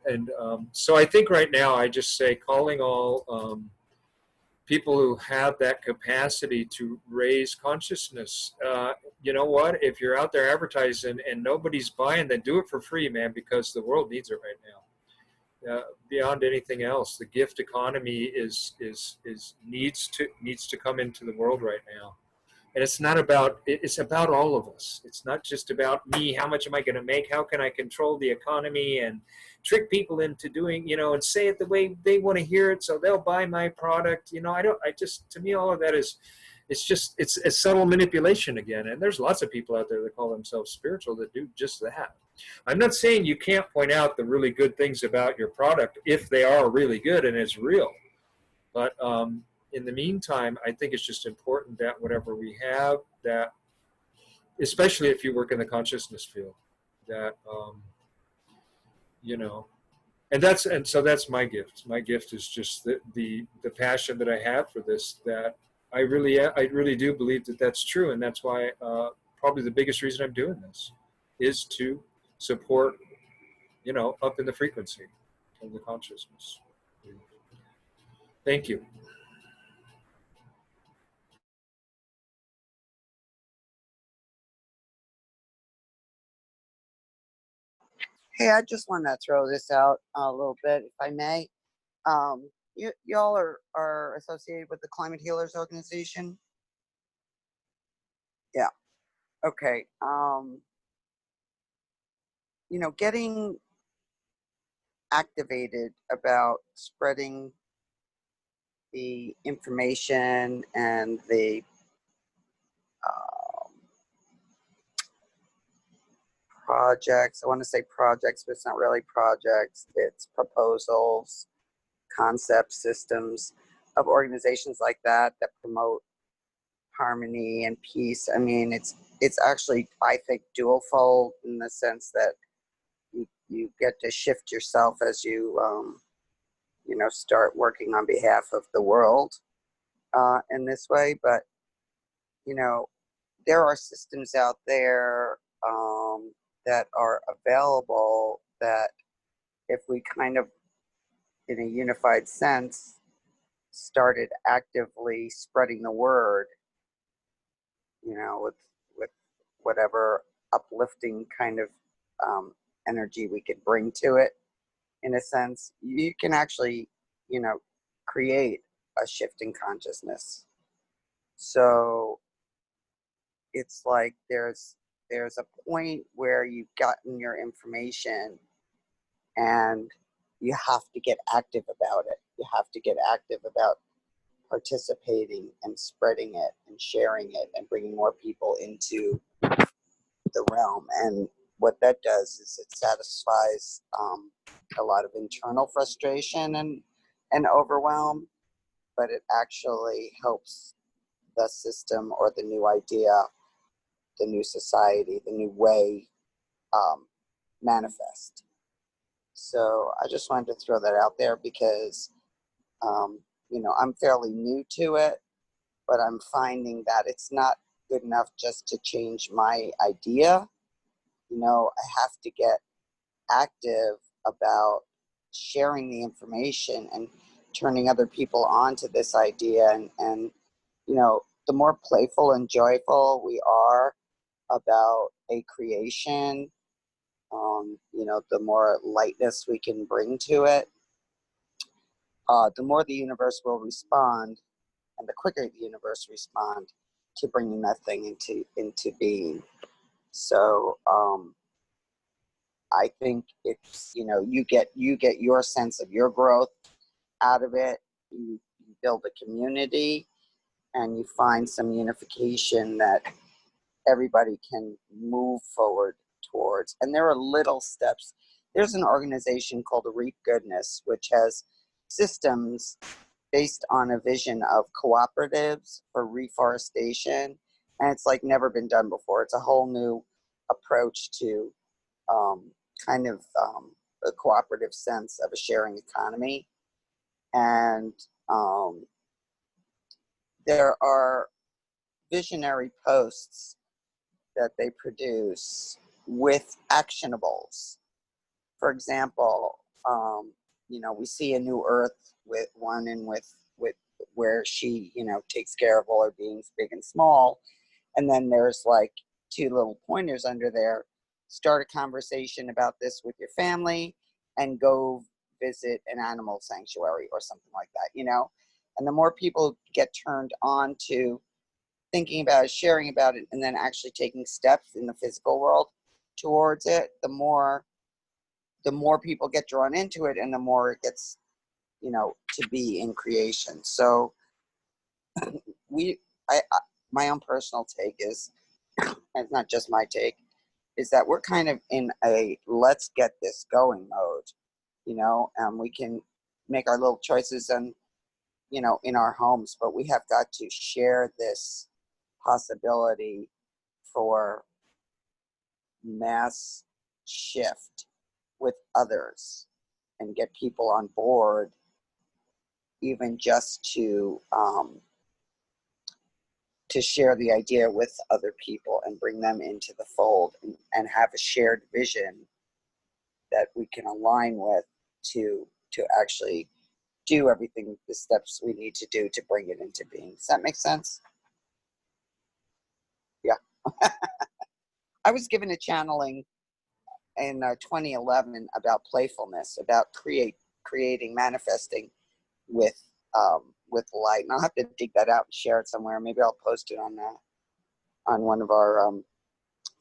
and so I think right now I just say, calling all people who have that capacity to raise consciousness. You know what? If you're out there advertising and nobody's buying, then do it for free, man, because the world needs it right now. Beyond anything else, the gift economy needs to come into the world right now, and it's about all of us. It's not just about me. How much am I going to make? How can I control the economy and trick people into doing, and say it the way they want to hear it, so they'll buy my product? To me, all of that it's a subtle manipulation again. And there's lots of people out there that call themselves spiritual that do just that. I'm not saying you can't point out the really good things about your product if they are really good and it's real. But in the meantime, I think it's just important that whatever we have, that, especially if you work in the consciousness field, that, and so that's my gift. My gift is just the passion that I have for this, that I really do believe that that's true. And that's why probably the biggest reason I'm doing this is to support, up in the frequency of the consciousness. Thank you. Hey, I just want to throw this out a little bit, if I may. Y'all are associated with the Climate Healers Organization? Yeah. Okay. Getting activated about spreading the information and the projects. I want to say projects, but it's not really projects. It's proposals concepts, systems of organizations like that promote harmony and peace. I mean, it's actually, I think, dual-fold in the sense that you get to shift yourself as you start working on behalf of the world in this way. But there are systems out there that are available that, if we kind of, in a unified sense, started actively spreading the word, with whatever uplifting kind of energy we could bring to it, in a sense, you can actually, create a shift in consciousness. So it's like there's a point where you've gotten your information and you have to get active about it. You have to get active about participating and spreading it and sharing it and bringing more people into the realm. And what that does is it satisfies a lot of internal frustration and overwhelm, but it actually helps the system or the new idea, the new society, the new way manifest. So I just wanted to throw that out there because, I'm fairly new to it, but I'm finding that it's not good enough just to change my idea. I have to get active about sharing the information and turning other people on to this idea. And the more playful and joyful we are about a creation, the more lightness we can bring to it, the more the universe will respond, and the quicker the universe respond to bringing that thing into being. So I think it's, you get your sense of your growth out of it. You build a community, and you find some unification that everybody can move forward towards. And there are little steps. There's an organization called Reap Goodness, which has systems based on a vision of cooperatives for reforestation. And it's like never been done before. It's a whole new approach to a cooperative sense of a sharing economy. And there are visionary posts that they produce with actionables. For example, we see a new Earth with where she, takes care of all her beings, big and small. And then there's like 2 little pointers under there. Start a conversation about this with your family and go visit an animal sanctuary or something like that, And the more people get turned on to thinking about it, sharing about it, and then actually taking steps in the physical world towards it, the more people get drawn into it, and the more it gets, to be in creation. So my own personal take is, and it's not just my take, is that we're kind of in a let's get this going mode, and we can make our little choices and, in our homes, but we have got to share this possibility for mass shift with others and get people on board, even just to share the idea with other people and bring them into the fold and have a shared vision that we can align with to actually do everything, the steps we need to do to bring it into being. Does that make sense? Yeah. I was given a channeling in 2011 about playfulness, about creating, manifesting with light. And I'll have to dig that out and share it somewhere. Maybe I'll post it on one of our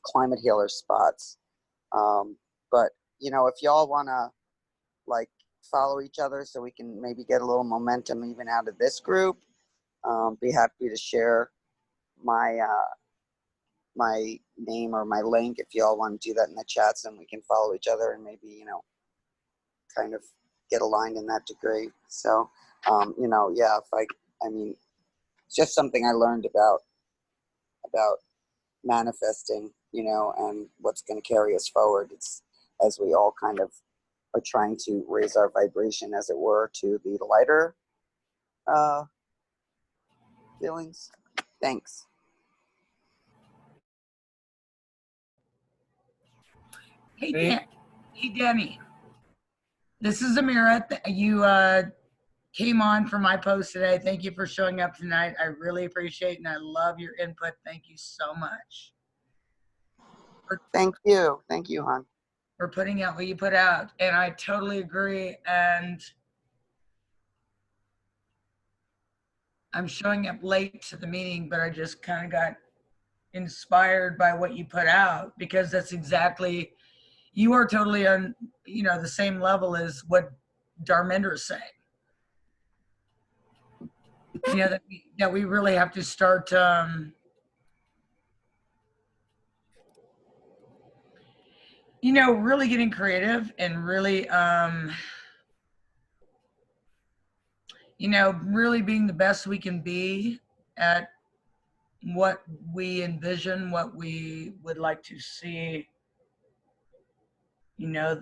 climate healer spots. But if y'all want to follow each other so we can maybe get a little momentum even out of this group, be happy to share my my name or my link if y'all want to do that in the chats, and we can follow each other and maybe kind of get aligned in that degree. So, you know, yeah, I mean, it's just something I learned about manifesting, you know, and what's going to carry us forward. It's as we all kind of are trying to raise our vibration, as it were, to the lighter feelings. Thanks. Hey, Thank- hey, Demi. This is Amira. You came on for my post today. Thank you for showing up tonight. I really appreciate it, and I love your input. Thank you so much. Thank you. Thank you, hon. For putting out what you put out. And I totally agree. And I'm showing up late to the meeting, but I just kind of got inspired by what you put out, because that's exactly, you are totally on, you know, the same level as what Darminder is saying. You know, that we really have to start, you know, really getting creative and really, you know, really being the best we can be at what we envision, what we would like to see, you know,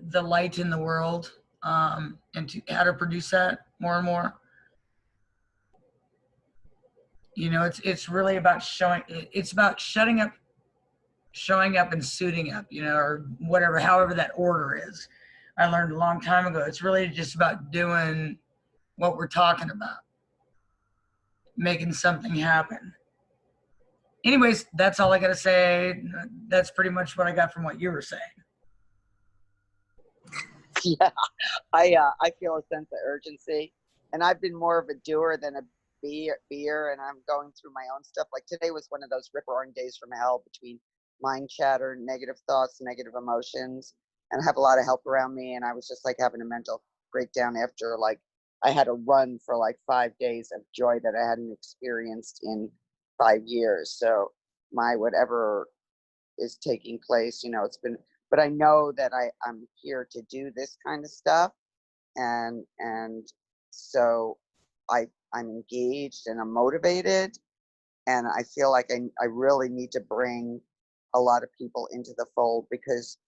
the light in the world, and how to produce that more and more. You know, it's really about it's about shutting up, showing up and suiting up, you know, or whatever, however that order is. I learned a long time ago. It's really just about doing what we're talking about, making something happen. Anyways, that's all I got to say. That's pretty much what I got from what you were saying. Yeah, I feel a sense of urgency, and I've been more of a doer than a beer, and I'm going through my own stuff. Like today was one of those rip-roaring days from hell, between mind chatter, negative thoughts, negative emotions, and I have a lot of help around me, and I was just like having a mental breakdown after, like, I had a run for like 5 days of joy that I hadn't experienced in 5 years. So my whatever is taking place, you know, it's been, but I know that I'm here to do this kind of stuff, and so I'm engaged and I'm motivated, and I feel like I really need to bring a lot of people into the fold, because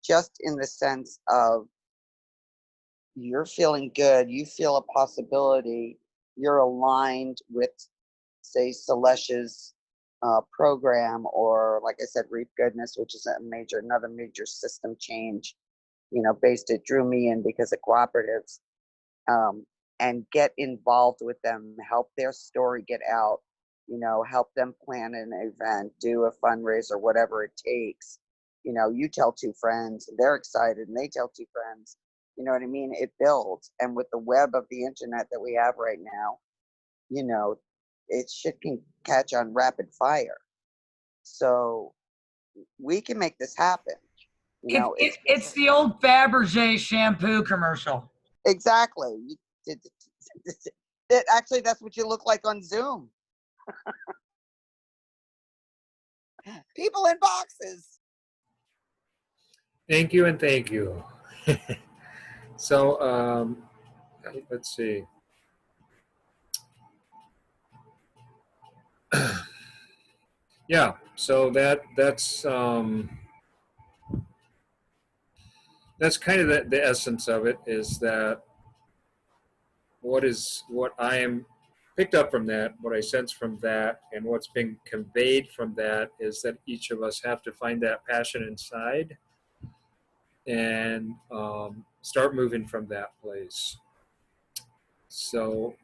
just in the sense of you're feeling good, you feel a possibility, you're aligned with, say, Celestia's program, or like I said, Reap Goodness, which is another major system change, you know, based, it drew me in because of cooperatives, and get involved with them, help their story get out, you know, help them plan an event, do a fundraiser, whatever it takes. You know, you tell 2 friends, they're excited, and they tell 2 friends. You know what I mean? It builds. And with the web of the internet that we have right now, you know, shit can catch on rapid fire. So we can make this happen. You know, It's the old Fabergé shampoo commercial. exactly. Actually, that's what you look like on Zoom. People in boxes. Thank you and thank you. So let's see. Yeah, so that's kind of the essence of it, is that what I am picked up from that, what I sense from that, and what's being conveyed from that is that each of us have to find that passion inside and start moving from that place. So,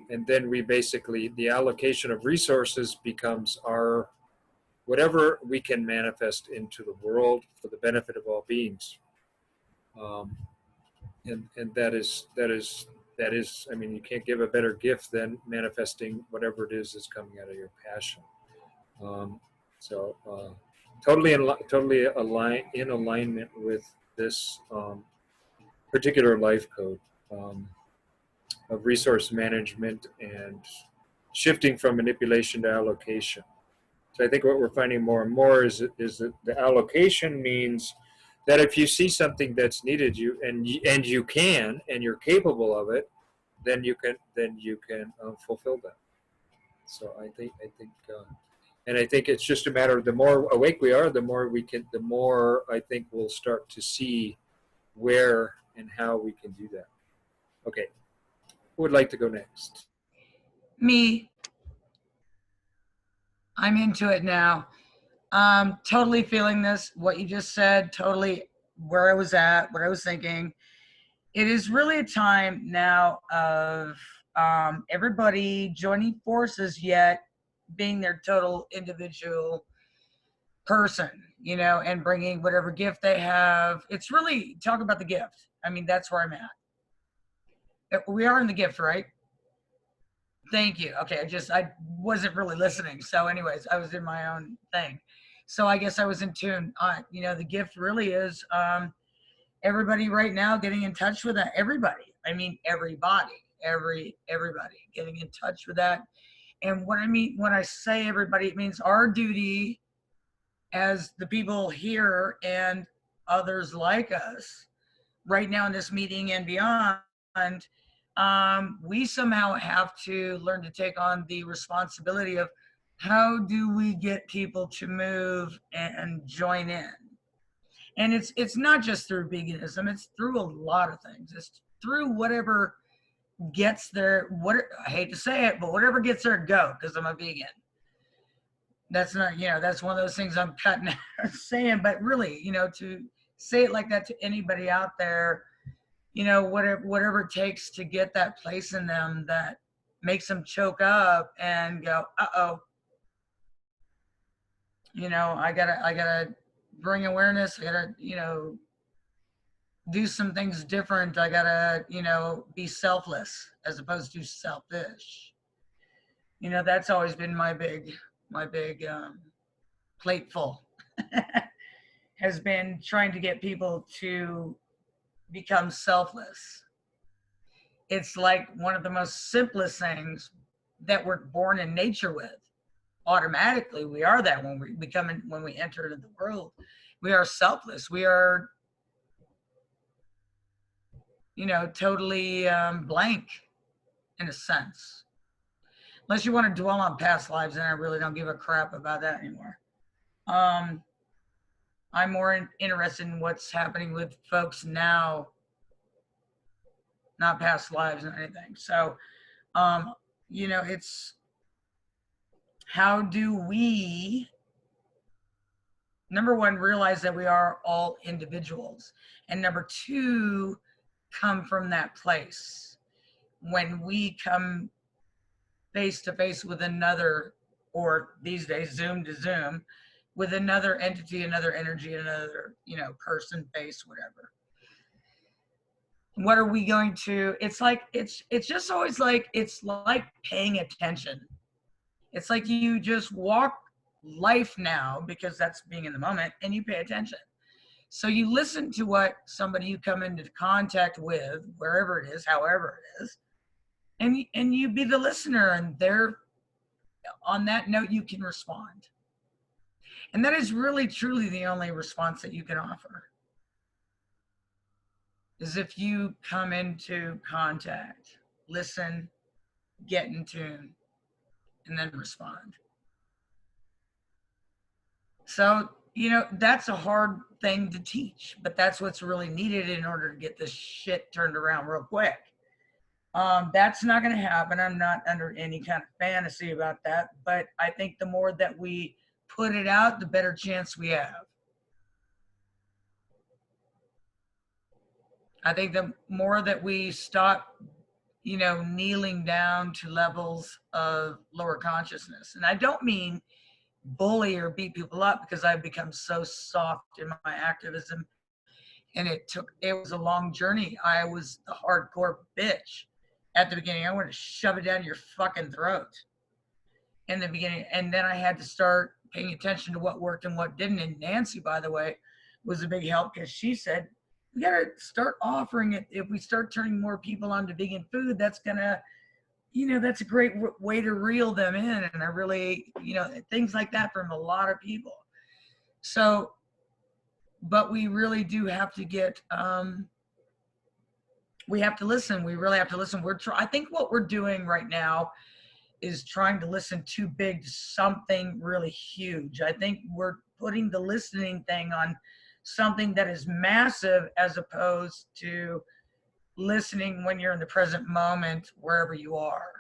and then we basically, the allocation of resources becomes our, whatever we can manifest into the world for the benefit of all beings. And that is, I mean, you can't give a better gift than manifesting whatever it is that's coming out of your passion. So totally in alignment with this particular life code of resource management and shifting from manipulation to allocation. So I think what we're finding more and more is that the allocation means that if you see something that's needed, and you can, and you're capable of it, then you can fulfill that. So I think and I think it's just a matter of the more awake we are, the more I think we'll start to see where and how we can do that. Okay, who would like to go next? Me. I'm into it now. Totally feeling this, what you just said, totally where I was at, what I was thinking. It is really a time now of everybody joining forces, yet being their total individual person, you know, and bringing whatever gift they have. It's really, talk about the gift. I mean, that's where I'm at. We are in the gift, right? Thank you. Okay, I wasn't really listening. So anyways, I was in my own thing. So I guess I was in tune. You know, the gift really is everybody right now getting in touch with that. Everybody. I mean, everybody getting in touch with that. And what I mean when I say everybody, it means our duty as the people here and others like us right now in this meeting and beyond. We somehow have to learn to take on the responsibility of how do we get people to move and join in. And it's not just through veganism, it's through a lot of things. It's through whatever gets there, I hate to say it, but whatever gets there, go, because I'm a vegan. That's not, you know, that's one of those things I'm cutting out saying, but really, you know, to say it like that to anybody out there, you know, whatever it takes to get that place in them that makes them choke up and go, uh-oh, you know, I gotta bring awareness. I gotta, you know, do some things different. I gotta, you know, be selfless as opposed to selfish. You know, that's always been my big plateful has been trying to get people to become selfless. It's like one of the most simplest things that we're born in nature with. Automatically, we are that when we enter into the world. We are selfless. We are, you know, totally blank in a sense. Unless you want to dwell on past lives, and I really don't give a crap about that anymore. I'm more interested in what's happening with folks now, not past lives or anything. So, you know, it's how do we, number one, realize that we are all individuals, and number two, come from that place. When we come face to face with another, or these days, Zoom to Zoom, with another entity, another energy, another, you know, person, face, whatever. What are we going to, it's like, it's just always like, it's like paying attention. It's like you just walk life now, because that's being in the moment, and you pay attention. So you listen to what somebody you come into contact with, wherever it is, however it is, and you be the listener, and there, on that note, you can respond. And that is really, truly the only response that you can offer, is if you come into contact, listen, get in tune, and then respond. So, you know, that's a hard thing to teach, but that's what's really needed in order to get this shit turned around real quick. That's not going to happen. I'm not under any kind of fantasy about that, but I think the more that we put it out, the better chance we have. I think the more that we stop, you know, kneeling down to levels of lower consciousness, and I don't mean bully or beat people up, because I've become so soft in my activism, and it was a long journey. I was the hardcore bitch at the beginning. I wanted to shove it down your fucking throat in the beginning, and then I had to start paying attention to what worked and what didn't. And Nancy, by the way, was a big help, because she said, we got to start offering it. If we start turning more people onto vegan food, that's gonna, you know, that's a great way to reel them in. And I really, you know, things like that from a lot of people. So but we really do have to get, we have to listen. We really have to listen. I think what we're doing right now is trying to listen too big to something really huge. I think we're putting the listening thing on something that is massive, as opposed to listening when you're in the present moment, wherever you are.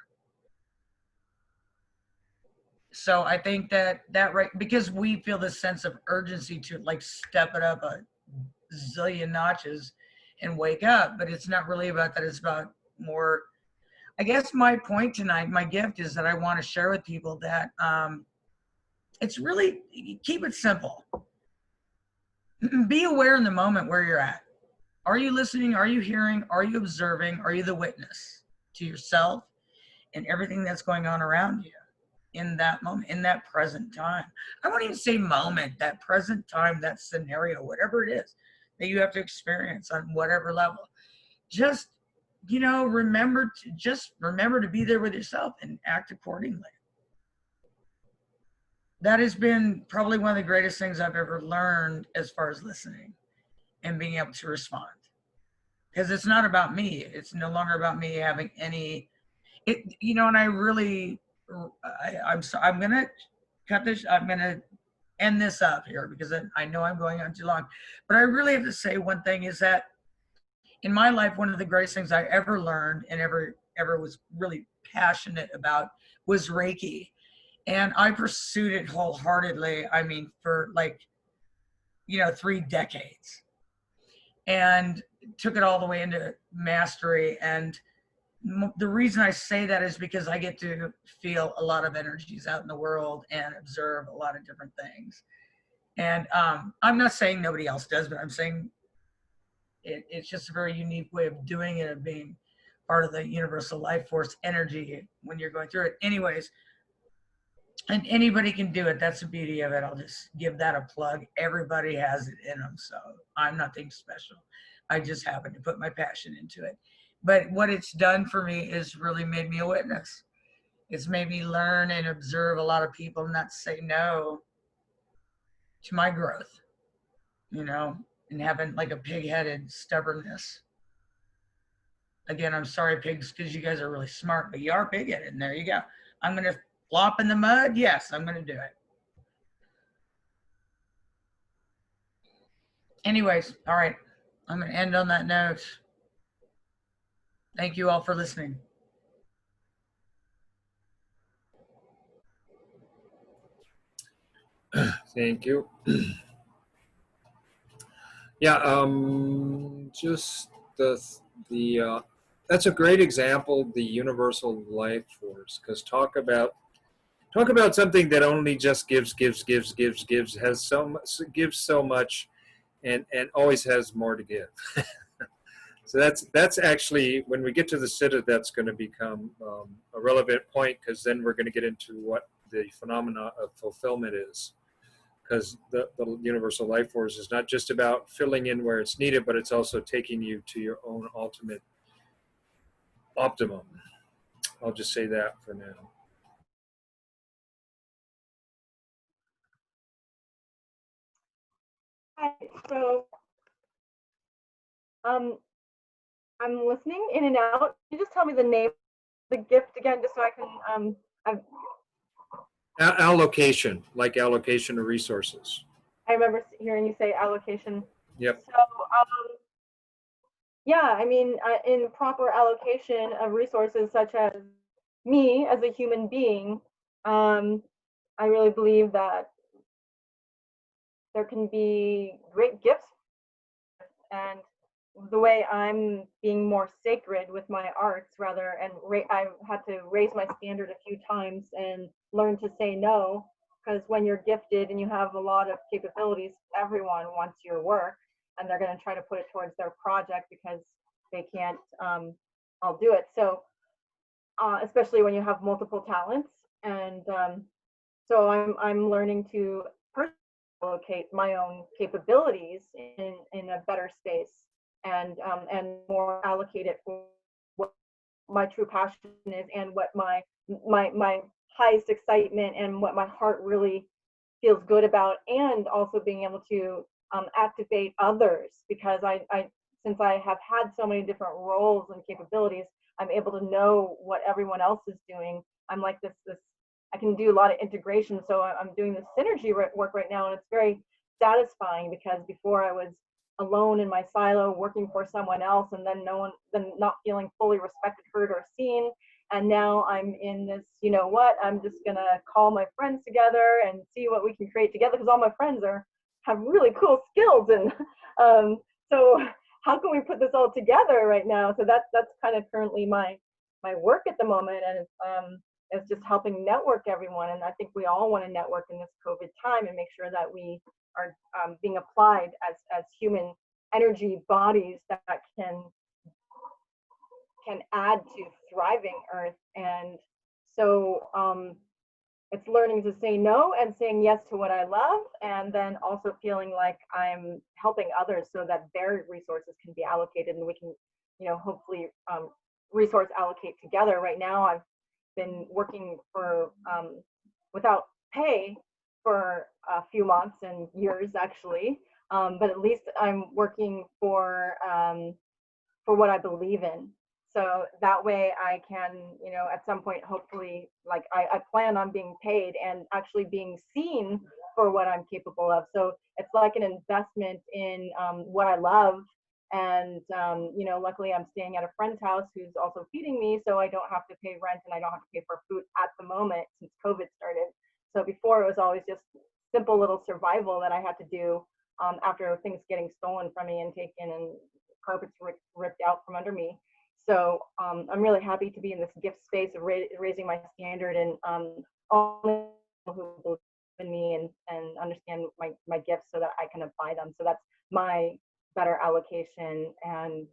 So I think that right, because we feel this sense of urgency to like step it up a zillion notches and wake up, but it's not really about that. It's about more, I guess my point tonight, my gift is that I want to share with people that it's really, keep it simple. Be aware in the moment where you're at. Are you listening? Are you hearing? Are you observing? Are you the witness to yourself and everything that's going on around you in that moment, in that present time? I won't even say moment, that present time, that scenario, whatever it is that you have to experience on whatever level. Just, you know, remember to be there with yourself and act accordingly. That has been probably one of the greatest things I've ever learned as far as listening and being able to respond. Because it's not about me. It's no longer about me having any, you know, and I really, I'm going to cut this, I'm going to end this up here because I know I'm going on too long. But I really have to say one thing is that in my life, one of the greatest things I ever learned and ever was really passionate about was Reiki. And I pursued it wholeheartedly. I mean, for like, you know, 3 decades. And took it all the way into mastery. And the reason I say that is because I get to feel a lot of energies out in the world and observe a lot of different things. And I'm not saying nobody else does, but I'm saying it's just a very unique way of doing it, of being part of the universal life force energy when you're going through it. Anyways, and anybody can do it. That's the beauty of it. I'll just give that a plug. Everybody has it in them. So I'm nothing special. I just happen to put my passion into it. But what it's done for me is really made me a witness. It's made me learn and observe a lot of people and not say no to my growth, you know, and having like a pig-headed stubbornness. Again, I'm sorry, pigs, because you guys are really smart, but you are pig-headed, and there you go. I'm going to flop in the mud. Yes, I'm going to do it. Anyways, all right. I'm going to end on that note. Thank you all for listening. Thank you. Yeah, just that's a great example, the universal life force, because talk about something that only just gives, has gives so much, and always has more to give. So that's actually, when we get to the Siddha, that's going to become a relevant point, because then we're going to get into what the phenomena of fulfillment is. Because the universal life force is not just about filling in where it's needed, but it's also taking you to your own ultimate optimum. I'll just say that for now. Hi. So, I'm listening in and out. Can you just tell me the name of the gift again, just so I can, Allocation, like allocation of resources. I remember hearing you say allocation. Yep. So, yeah, I mean, in proper allocation of resources, such as me as a human being, I really believe that there can be great gifts, and the way I'm being more sacred with my arts, rather, and I've had to raise my standard a few times and learn to say no, because when you're gifted and you have a lot of capabilities, everyone wants your work, and they're going to try to put it towards their project because they can't all do it. So especially when you have multiple talents, and so I'm learning to allocate my own capabilities in a better space, and more allocate it for what my true passion is, and what my highest excitement and what my heart really feels good about, and also being able to activate others, because since I have had so many different roles and capabilities, I'm able to know what everyone else is doing. I'm like this I can do a lot of integration. So I'm doing this synergy work right now, and it's very satisfying, because before I was alone in my silo working for someone else, and then then not feeling fully respected, heard, or seen. And now I'm in this, you know what, I'm just gonna call my friends together and see what we can create together, because all my friends have really cool skills. And so how can we put this all together right now? So that's kind of currently my work at the moment. And it's just helping network everyone. And I think we all want to network in this COVID time and make sure that we are being applied as human energy bodies that can add to thriving Earth. And so it's learning to say no and saying yes to what I love, and then also feeling like I'm helping others so that their resources can be allocated, and we can, hopefully resource allocate together. Right now, I've been working for without pay for a few months and years, actually, but at least I'm working for what I believe in. So that way I can, at some point, hopefully, like I plan on being paid and actually being seen for what I'm capable of. So it's like an investment in what I love. And, luckily I'm staying at a friend's house who's also feeding me, so I don't have to pay rent and I don't have to pay for food at the moment since COVID started. So before, it was always just simple little survival that I had to do after things getting stolen from me and taken, and carpets ripped out from under me. So I'm really happy to be in this gift space of raising my standard, and all who believe in me and understand my gifts so that I can apply them. So that's my better allocation, and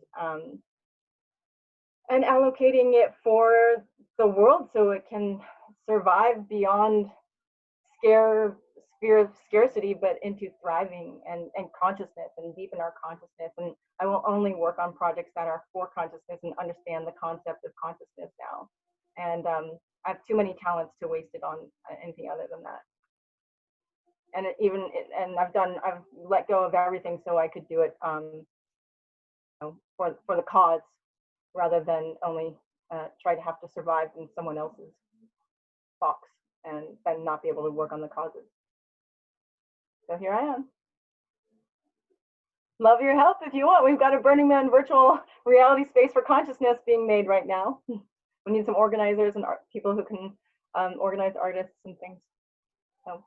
allocating it for the world so it can survive beyond fear of scarcity, but into thriving and consciousness, and deepen our consciousness. And I will only work on projects that are for consciousness and understand the concept of consciousness now. And I have too many talents to waste it on anything other than that. And I've let go of everything so I could do it for the cause, rather than only try to have to survive in someone else's box and then not be able to work on the causes. So here I am. Love your help if you want. We've got a Burning Man virtual reality space for consciousness being made right now. We need some organizers and people who can organize artists and things. So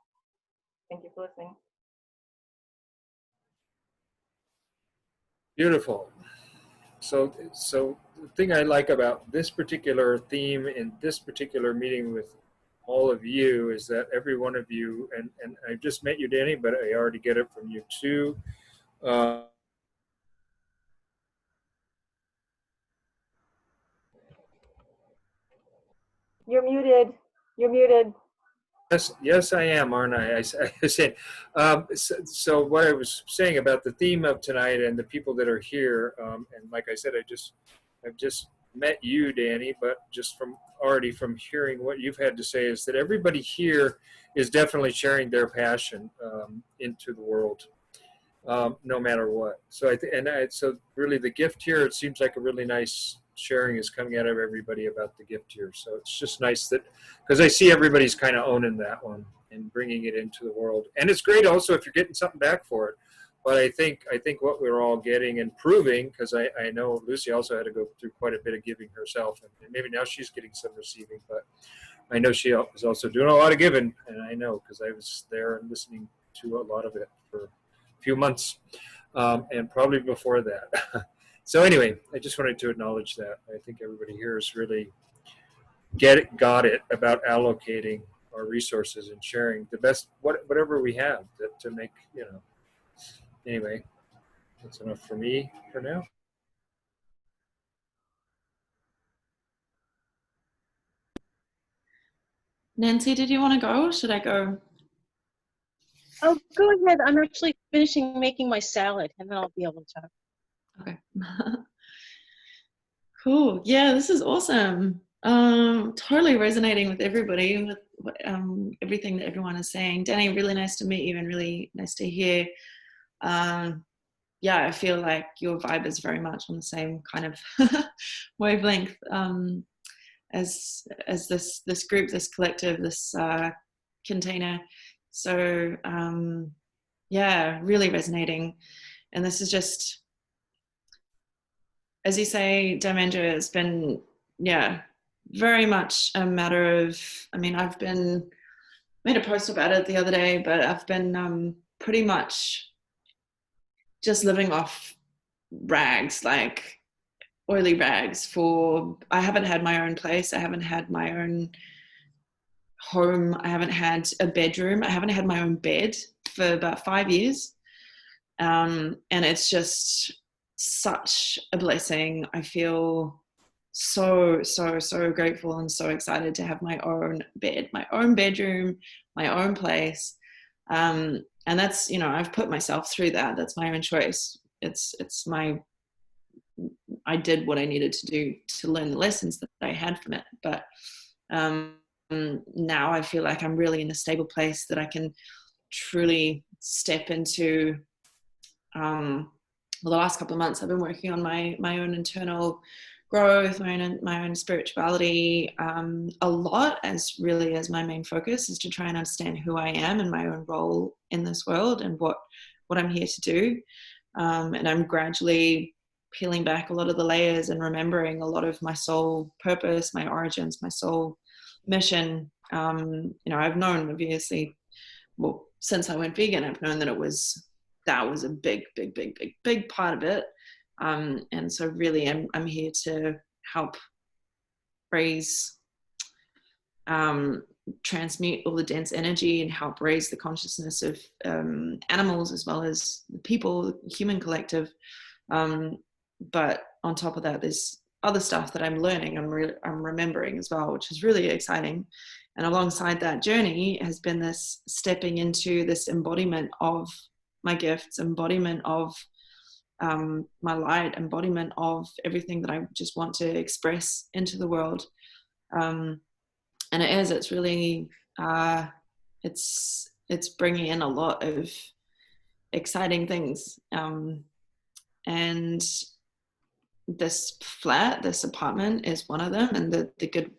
thank you for listening. Beautiful. So the thing I like about this particular theme in this particular meeting with all of you is that every one of you, and I just met you, Danny, but I already get it from you too. You're muted. You're muted. Yes, I am, aren't I? I said. So what I was saying about the theme of tonight and the people that are here, and like I said, I've just met you, Danny, but just from hearing what you've had to say is that everybody here is definitely sharing their passion into the world, no matter what. So so really the gift here, it seems like a really nice sharing is coming out of everybody about the gift here. So it's just nice that, because I see everybody's kind of owning that one and bringing it into the world. And it's great also if you're getting something back for it. But I think what we're all getting and proving, because I know Lucy also had to go through quite a bit of giving herself, and maybe now she's getting some receiving, but I know she was also doing a lot of giving, and I know because I was there and listening to a lot of it for a few months, and probably before that. So anyway, I just wanted to acknowledge that. I think everybody here is really got it about allocating our resources and sharing the best, whatever we have to make, Anyway, that's enough for me for now. Nancy, did you want to go or should I go? Oh, go ahead. I'm actually finishing making my salad, and then I'll be able to talk. Okay. Cool. Yeah, this is awesome. Totally resonating with everybody, with everything that everyone is saying. Danny, really nice to meet you and really nice to hear yeah, I feel like your vibe is very much on the same kind of wavelength as this group, this collective, this container. So yeah, really resonating. And this is just, as you say, Damendra, it's been, yeah, very much a matter of, I mean, I've been, made a post about it the other day, but I've been pretty much just living off rags, like oily rags for, I haven't had my own place. I haven't had my own home. I haven't had a bedroom. I haven't had my own bed for about 5 years. And it's just such a blessing. I feel so grateful and so excited to have my own bed, my own bedroom, my own place. And that's, you know, I've put myself through that. That's my own choice. It's I did what I needed to do to learn the lessons that I had from it. But now I feel like I'm really in a stable place that I can truly step into. Well, the last couple of months I've been working on my own internal growth, my own spirituality, a lot, as my main focus is to try and understand who I am and my own role in this world and what I'm here to do. And I'm gradually peeling back a lot of the layers and remembering a lot of my soul purpose, my origins, my soul mission. You know, I've known, obviously, well, since I went vegan, I've known that that was a big part of it. And so really I'm here to help raise, transmute all the dense energy and help raise the consciousness of animals as well as the people, the human collective. But on top of that, there's other stuff that I'm learning, I'm remembering as well, which is really exciting. And alongside that journey has been this stepping into this embodiment of my gifts, embodiment of my light, embodiment of everything that I just want to express into the world. And it's really, it's bringing in a lot of exciting things. And this apartment is one of them. And the good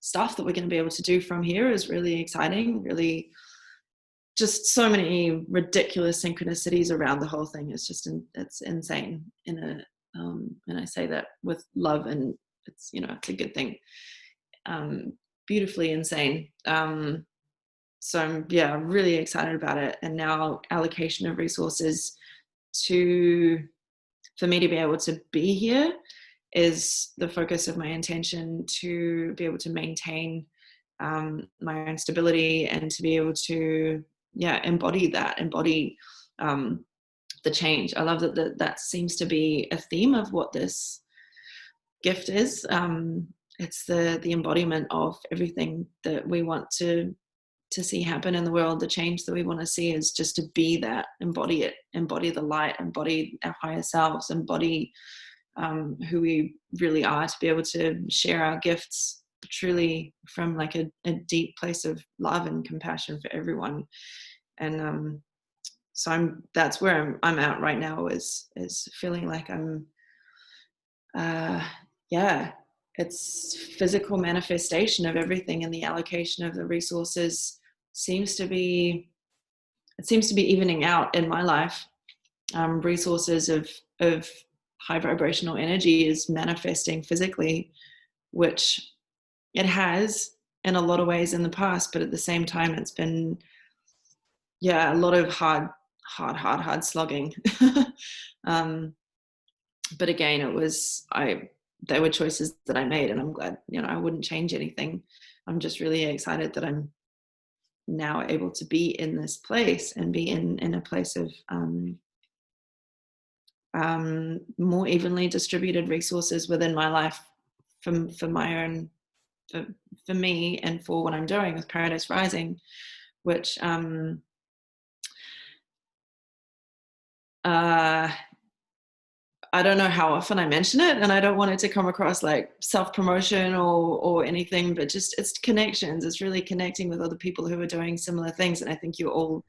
stuff that we're going to be able to do from here is really exciting, really just so many ridiculous synchronicities around the whole thing. It's just, it's insane and I say that with love, and it's, you know, it's a good thing. Beautifully insane. So I'm, yeah, really excited about it. And now allocation of resources for me to be able to be here is the focus of my intention, to be able to maintain my own stability and to be able to, yeah, embody the change. I love that seems to be a theme of what this gift is. It's the embodiment of everything that we want to see happen in the world. The change that we want to see is just to be that, embody it, embody the light, embody our higher selves, embody who we really are, to be able to share our gifts truly from like a deep place of love and compassion for everyone. And so that's where I'm at right now, is feeling like I'm yeah, it's physical manifestation of everything, and the allocation of the resources seems to be evening out in my life. Resources of high vibrational energy is manifesting physically, which it has in a lot of ways in the past, but at the same time it's been, yeah, a lot of hard slugging. But again, they were choices that I made, and I'm glad, you know, I wouldn't change anything. I'm just really excited that I'm now able to be in this place and be in a place of more evenly distributed resources within my life for my own, for me, and for what I'm doing with Paradise Rising, which I don't know how often I mention it, and I don't want it to come across like self-promotion or anything, but just it's connections. It's really connecting with other people who are doing similar things. And I think you're all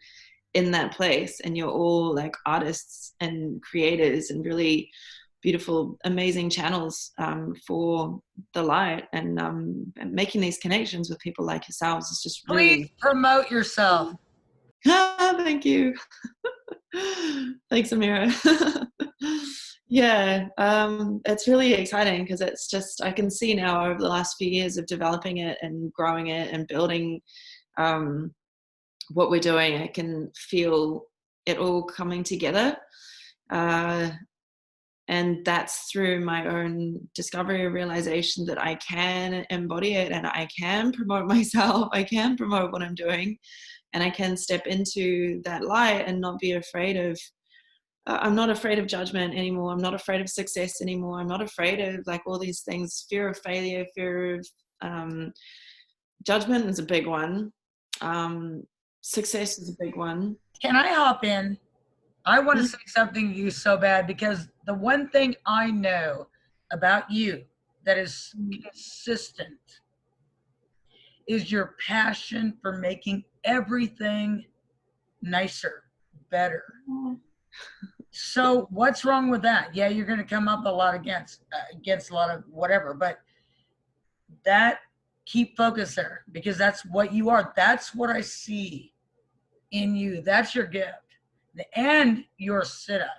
in that place, and you're all like artists and creators and really beautiful, amazing channels for the light, and making these connections with people like yourselves is just Please really promote yourself. thank you. Thanks, Amira. Yeah, it's really exciting because it's just, I can see now over the last few years of developing it and growing it and building what we're doing, I can feel it all coming together. And that's through my own discovery and realization that I can embody it, and I can promote myself, I can promote what I'm doing, and I can step into that light and not be afraid of, I'm not afraid of judgment anymore. I'm not afraid of success anymore. I'm not afraid of like all these things. Fear of failure, fear of judgment is a big one. Success is a big one. Can I hop in? I want to say something to you so bad, because the one thing I know about you that is consistent is your passion for making everything nicer, better. So what's wrong with that? Yeah, you're going to come up a lot against a lot of whatever, but that, keep focus there, because that's what you are. That's what I see in you. That's your gift. And your siddha,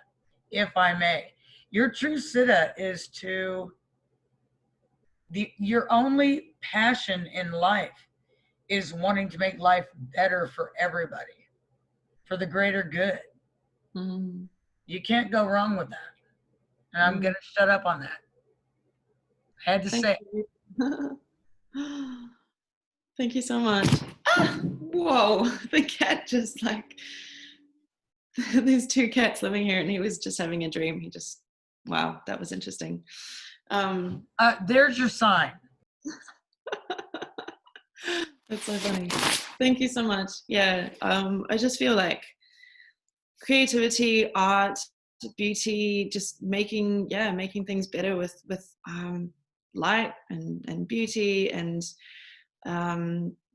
if I may. Your true siddha is your only passion in life is wanting to make life better for everybody, for the greater good. Mm. You can't go wrong with that. And I'm going to shut up on that. I had to Thank say you. Thank you so much. Ah, whoa, the cat just like, there's two cats living here and he was just having a dream. He just, wow, that was interesting. there's your sign. That's so funny. Thank you so much. Yeah, I just feel like creativity, art, beauty, just making things better with light and beauty, and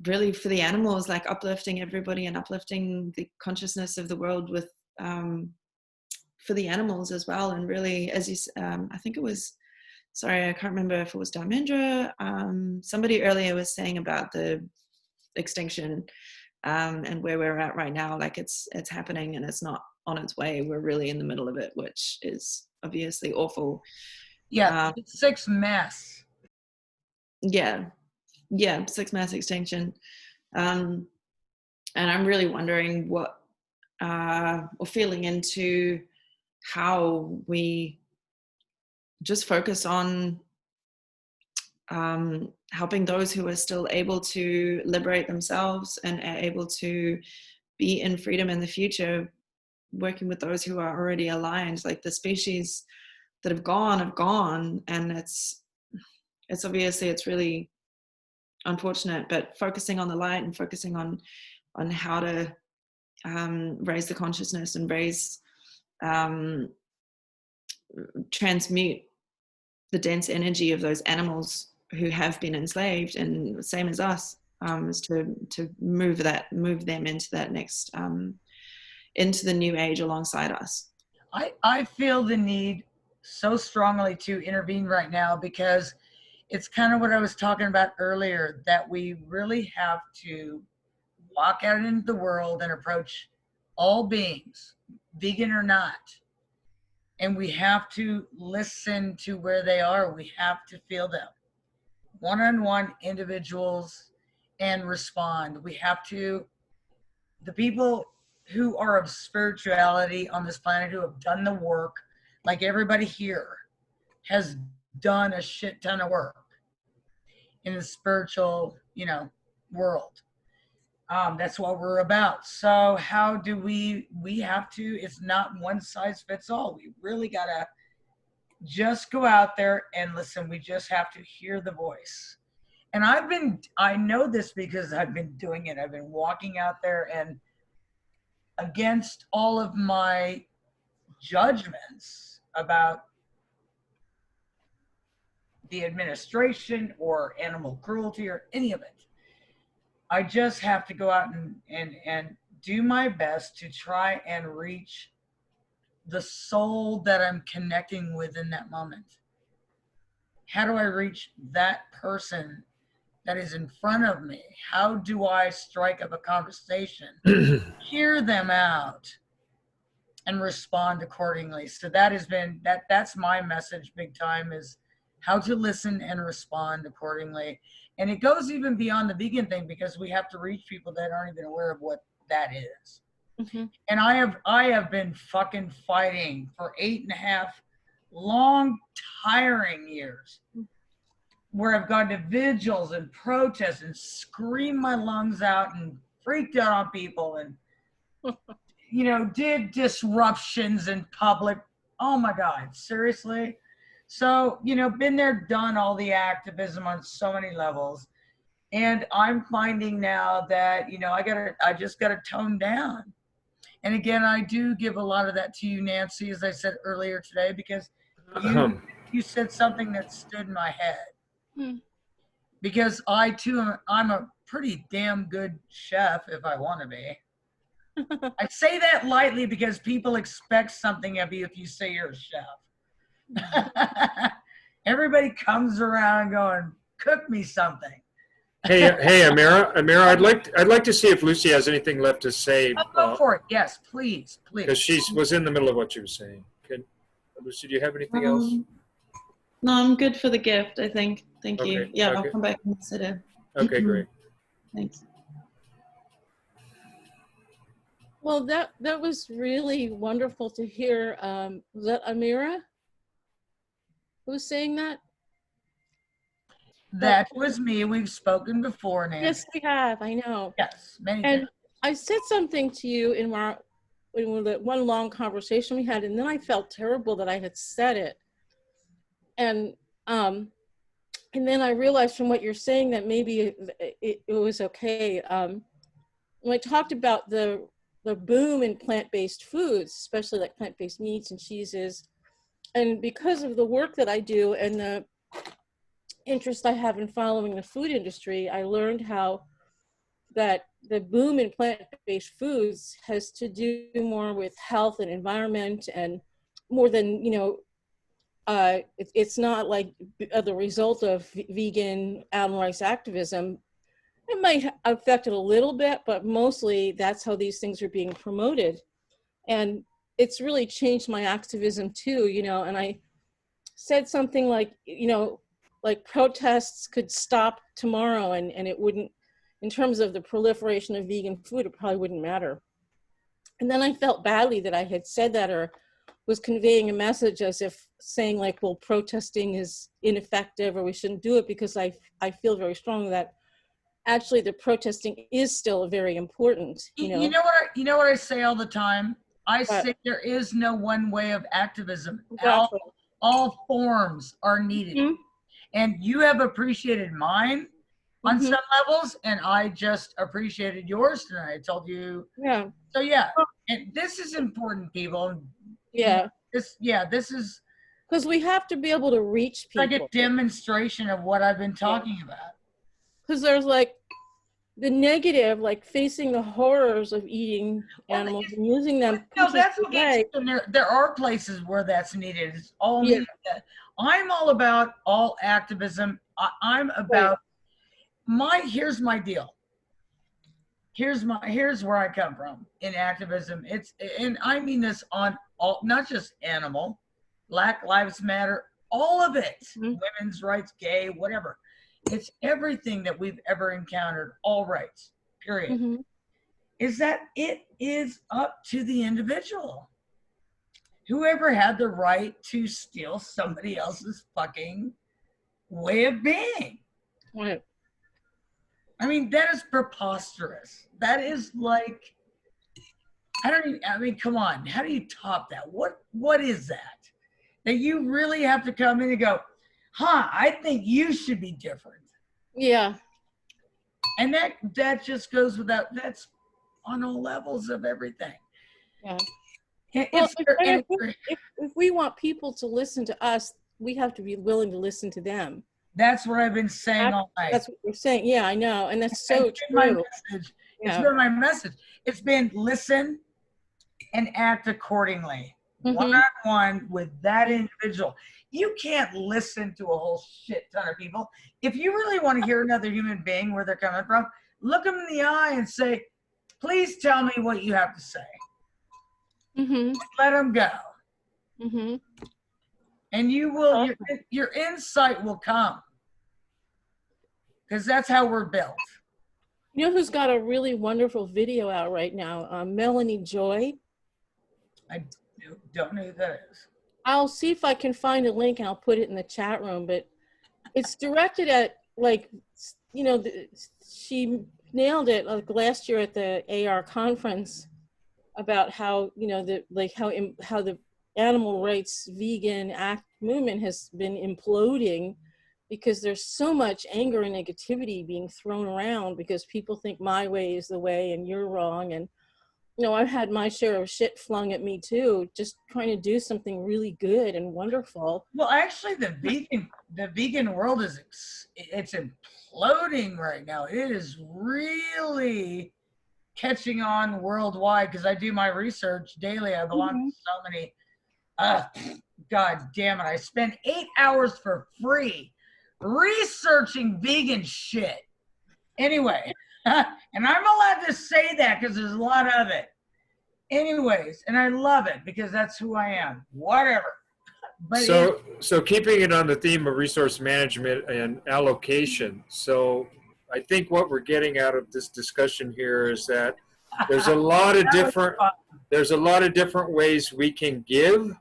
really for the animals, like uplifting everybody and uplifting the consciousness of the world with for the animals as well. And really, as you I think it was, sorry, I can't remember if it was Dharmendra, somebody earlier was saying about the extinction and where we're at right now, like it's happening and it's not on its way. We're really in the middle of it, which is obviously awful. Yeah, sixth mass. Yeah, sixth mass extinction. And I'm really wondering what, or feeling into how we just focus on helping those who are still able to liberate themselves and are able to be in freedom in the future, working with those who are already aligned. Like the species that have gone, and it's obviously, it's really unfortunate, but focusing on the light and focusing on how to raise the consciousness and transmute the dense energy of those animals who have been enslaved, and same as us, is to move them into that next into the new age alongside us. I feel the need so strongly to intervene right now, because it's kind of what I was talking about earlier, that we really have to walk out into the world and approach all beings, vegan or not. And we have to listen to where they are. We have to feel them, one-on-one individuals, and respond. We have to, the people who are of spirituality on this planet, who have done the work, like everybody here has done a shit ton of work in the spiritual, world. That's what we're about. So how do we have to, it's not one size fits all. We really gotta just go out there and listen. We just have to hear the voice. And I know this because I've been doing it. I've been walking out there, and against all of my judgments about the administration or animal cruelty or any of it, I just have to go out and do my best to try and reach the soul that I'm connecting with in that moment. How do I reach that person that is in front of me? How do I strike up a conversation, hear them out, and respond accordingly? So that has been, that's my message big time, is how to listen and respond accordingly. And it goes even beyond the vegan thing, because we have to reach people that aren't even aware of what that is. Mhm. And I have been fucking fighting for 8.5 long, tiring years, where I've gone to vigils and protests and screamed my lungs out and freaked out on people and, you know, did disruptions in public. Oh my God, seriously? So, you know, been there, done all the activism on so many levels. And I'm finding now that, you know, I just gotta tone down. And again, I do give a lot of that to you, Nancy, as I said earlier today, because you said something that stood in my head. Hmm. Because I too I'm a pretty damn good chef if I want to be. I say that lightly because people expect something of you if you say you're a chef. Everybody comes around going, cook me something. Hey, Amira, I'd like to see if Lucy has anything left to say. I'll go for it. Yes, please, Because please. she was in the middle of what she was saying. Lucy, do you have anything else? No, I'm good for the gift, I think. Thank you. Okay, Yeah, okay. I'll come back and consider. Okay, great. Thanks. Well, that was really wonderful to hear. Was that Amira who was saying that? That was me. We've spoken before, Nancy. Yes, we have. I know. Yes, many And times. I said something to you in the one long conversation we had, and then I felt terrible that I had said it. And then I realized from what you're saying that maybe it was okay. When I talked about the boom in plant-based foods, especially like plant-based meats and cheeses, and because of the work that I do and the interest I have in following the food industry, I learned how that the boom in plant-based foods has to do more with health and environment, and more than, you know, it's not like the result of vegan animal rights activism. It might affect it a little bit, but mostly that's how these things are being promoted. And it's really changed my activism too, you know, and I said something like, you know, like protests could stop tomorrow and it wouldn't, in terms of the proliferation of vegan food, it probably wouldn't matter. And then I felt badly that I had said that, or was conveying a message as if saying like, well, protesting is ineffective or we shouldn't do it, because I feel very strongly that actually the protesting is still very important. You know what I say all the time? I say there is no one way of activism. Exactly. All forms are needed. Mm-hmm. And you have appreciated mine on Mm-hmm. some levels, and I just appreciated yours tonight. I told you. Yeah. So yeah, and this is important, people. Yeah. This is because we have to be able to reach people. like a demonstration of what I've been talking about. Because there's like the negative, like facing the horrors of eating animals and using them. No, that's okay. There are places where that's needed. It's all needed. I'm all about all activism. I'm about here's my deal. Here's where I come from in activism. And I mean this on all, not just animal, Black Lives Matter, all of it, women's rights, gay, whatever. It's everything that we've ever encountered, all rights, period. Is that it is up to the individual. Whoever had the right to steal somebody else's fucking way of being. Right. I mean, that is preposterous. That is like, I mean, come on. How do you top that? What is that? That you really have to come in and go, I think you should be different. Yeah. And that just goes without, that's on all levels of everything. Yeah. Well, if we want people to listen to us, we have to be willing to listen to them. That's what I've been saying all night. That's what you're saying. Yeah, I know. And that's so true. My message It's Yeah. been my message. It's been listen and act accordingly. Mhm. One-on-one with that individual. You can't listen to a whole shit ton of people. If you really want to hear another human being where they're coming from, look them in the eye and say, please tell me what you have to say. Mhm. Let them go. Mhm. And you will, your insight will come. Because that's how we're built. You know who's got a really wonderful video out right now? Melanie Joy. I don't know who that is. I'll see if I can find a link and I'll put it in the chat room, but it's directed at, like, you know, she nailed it like last year at the AR conference about how, you know, how the animal rights vegan act movement has been imploding because there's so much anger and negativity being thrown around because people think my way is the way and you're wrong. And, you know, I've had my share of shit flung at me too, just trying to do something really good and wonderful. Well, actually, the vegan world it's imploding right now. It is really catching on worldwide because I do my research daily. I belong to so many. God damn it! I spend 8 hours for free researching vegan shit. Anyway, and I'm allowed to say that because there's a lot of it. Anyways, and I love it because that's who I am. Whatever. But so keeping it on the theme of resource management and allocation. So I think what we're getting out of this discussion here is that there's a lot of different ways we can give.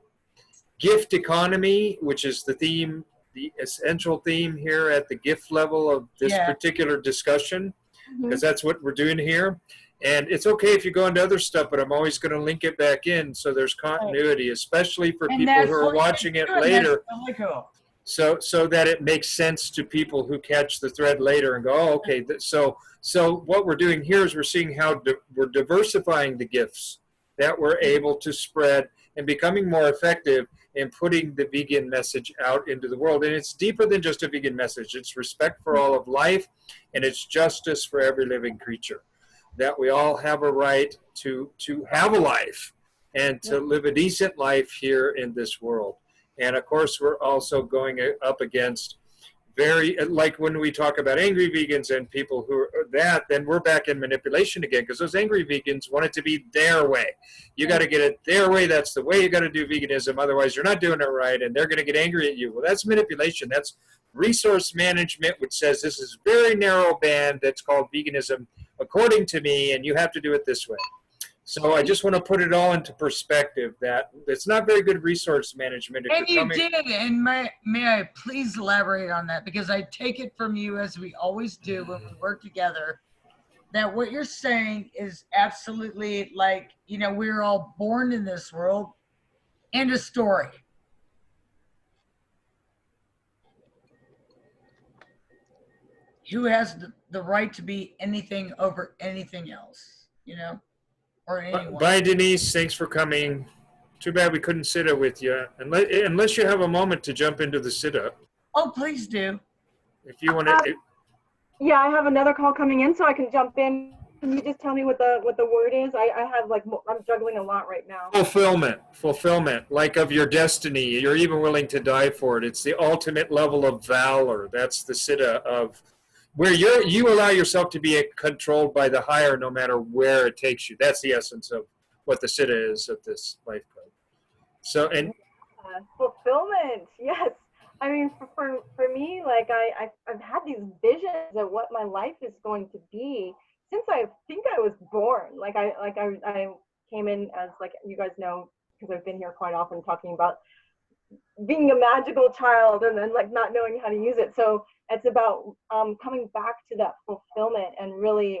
Gift economy, which is the theme, the essential theme here at the gift level of this particular discussion, because that's what we're doing here. And it's okay if you go into other stuff, but I'm always going to link it back in so there's continuity, especially for people who are watching it later. Really cool. So that it makes sense to people who catch the thread later and go, oh, okay. So what we're doing here is we're seeing how we're diversifying the gifts that we're able to spread and becoming more effective in putting the vegan message out into the world. And it's deeper than just a vegan message. It's respect for all of life, and it's justice for every living creature. That we all have a right to have a life and to live a decent life here in this world. And of course, we're also going up against very, like when we talk about angry vegans and people who are that, then we're back in manipulation again, because those angry vegans want it to be their way. You got to get it their way. That's the way you got to do veganism. Otherwise, you're not doing it right, and they're going to get angry at you. Well, that's manipulation. That's resource management, which says this is a very narrow band that's called veganism, according to me, and you have to do it this way. So I just want to put it all into perspective that it's not very good resource management. And you did, and may I please elaborate on that, because I take it from you, as we always do when we work together, that what you're saying is absolutely like, you know, we're all born in this world. End of story. Who has the right to be anything over anything else, you know? Or anyone. Bye, Denise. Thanks for coming. Too bad we couldn't sit up with you. Unless you have a moment to jump into the sit-up. Oh, please do. If you want to. Yeah, I have another call coming in, so I can jump in. Can you just tell me what the word is? I have I'm juggling a lot right now. Fulfillment, like of your destiny. You're even willing to die for it. It's the ultimate level of valor. That's the siddha of where you allow yourself to be controlled by the higher, no matter where it takes you. That's the essence of what the siddha is of this life code. So fulfillment, yes. I mean, for me, like I've had these visions of what my life is going to be since I think I was born. Like I came in as, like you guys know, because I've been here quite often talking about being a magical child and then like not knowing how to use it. So it's about coming back to that fulfillment and really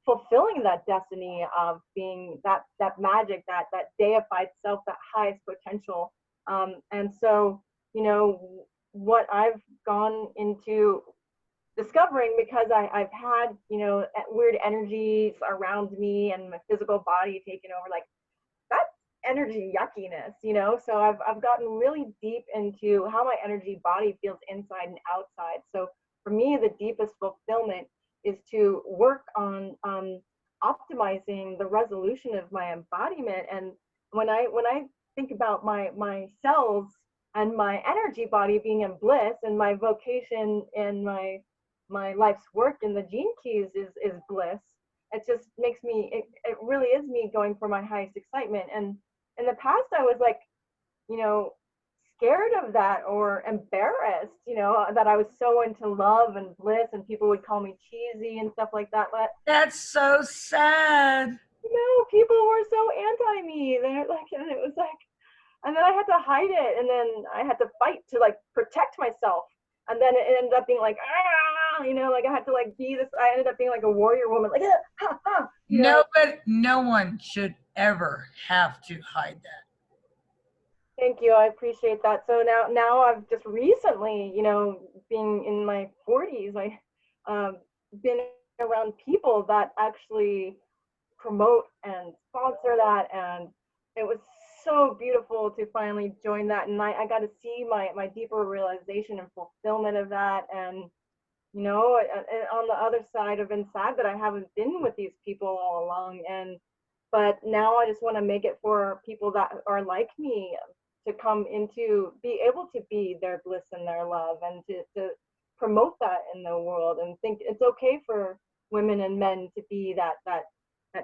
fulfilling that destiny of being that magic, that deified self, that highest potential. And so, you know, what I've gone into discovering, because I've had, you know, weird energies around me and my physical body taking over, like that's energy yuckiness, you know. So I've gotten really deep into how my energy body feels inside and outside. So for me, the deepest fulfillment is to work on optimizing the resolution of my embodiment. And when I think about my cells and my energy body being in bliss, and my vocation and my life's work in the gene keys is bliss, it just makes me, it really is me going for my highest excitement. And in the past I was like, you know, scared of that or embarrassed, you know, that I was so into love and bliss, and people would call me cheesy and stuff like that. But That's so sad. you know, people were so anti me. They're like, and it was like, and then I had to hide it, and then I had to fight to like protect myself. And then it ended up being like, ah, you know, like I had to like be this, I ended up being like a warrior woman, like, ah, ha, ha, you know? No, but no one should ever have to hide that. Thank you. I appreciate that. So now I've just recently, you know, being in my 40s, I been around people that actually promote and sponsor that, and it was so beautiful to finally join that. And I got to see my deeper realization and fulfillment of that. And you know, and on the other side, I've been sad that I haven't been with these people all along. But now I just want to make it for people that are like me, to come into, be able to be their bliss and their love, and to promote that in the world, and think it's okay for women and men to be that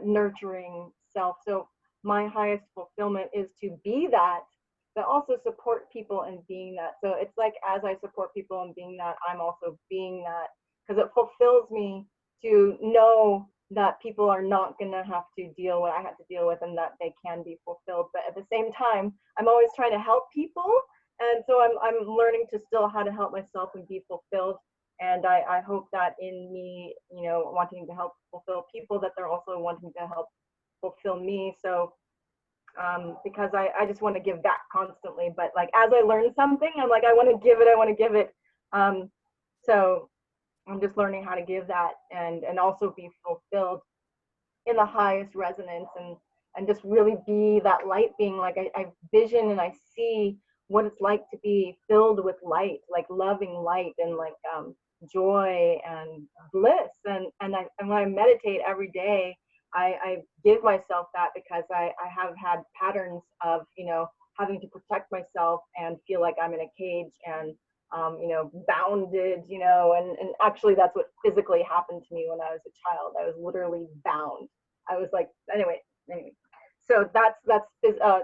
nurturing self. So my highest fulfillment is to be that, but also support people in being that. So it's like, as I support people in being that, I'm also being that, because it fulfills me to know that people are not going to have to deal with what I have to deal with, and that they can be fulfilled. But at the same time, I'm always trying to help people, and so I'm learning to still how to help myself and be fulfilled. And I hope that in me, you know, wanting to help fulfill people, that they're also wanting to help fulfill me. So because I just want to give back constantly, but like as I learn something, I'm like, I want to give it. So I'm just learning how to give that, and also be fulfilled in the highest resonance, and just really be that light being. Like I vision and I see what it's like to be filled with light, like loving light, and like joy and bliss. And when I meditate every day, I give myself that, because I have had patterns of, you know, having to protect myself and feel like I'm in a cage, and you know, bounded, you know, and actually that's what physically happened to me when I was a child. I was literally bound. I was like, anyway. So that's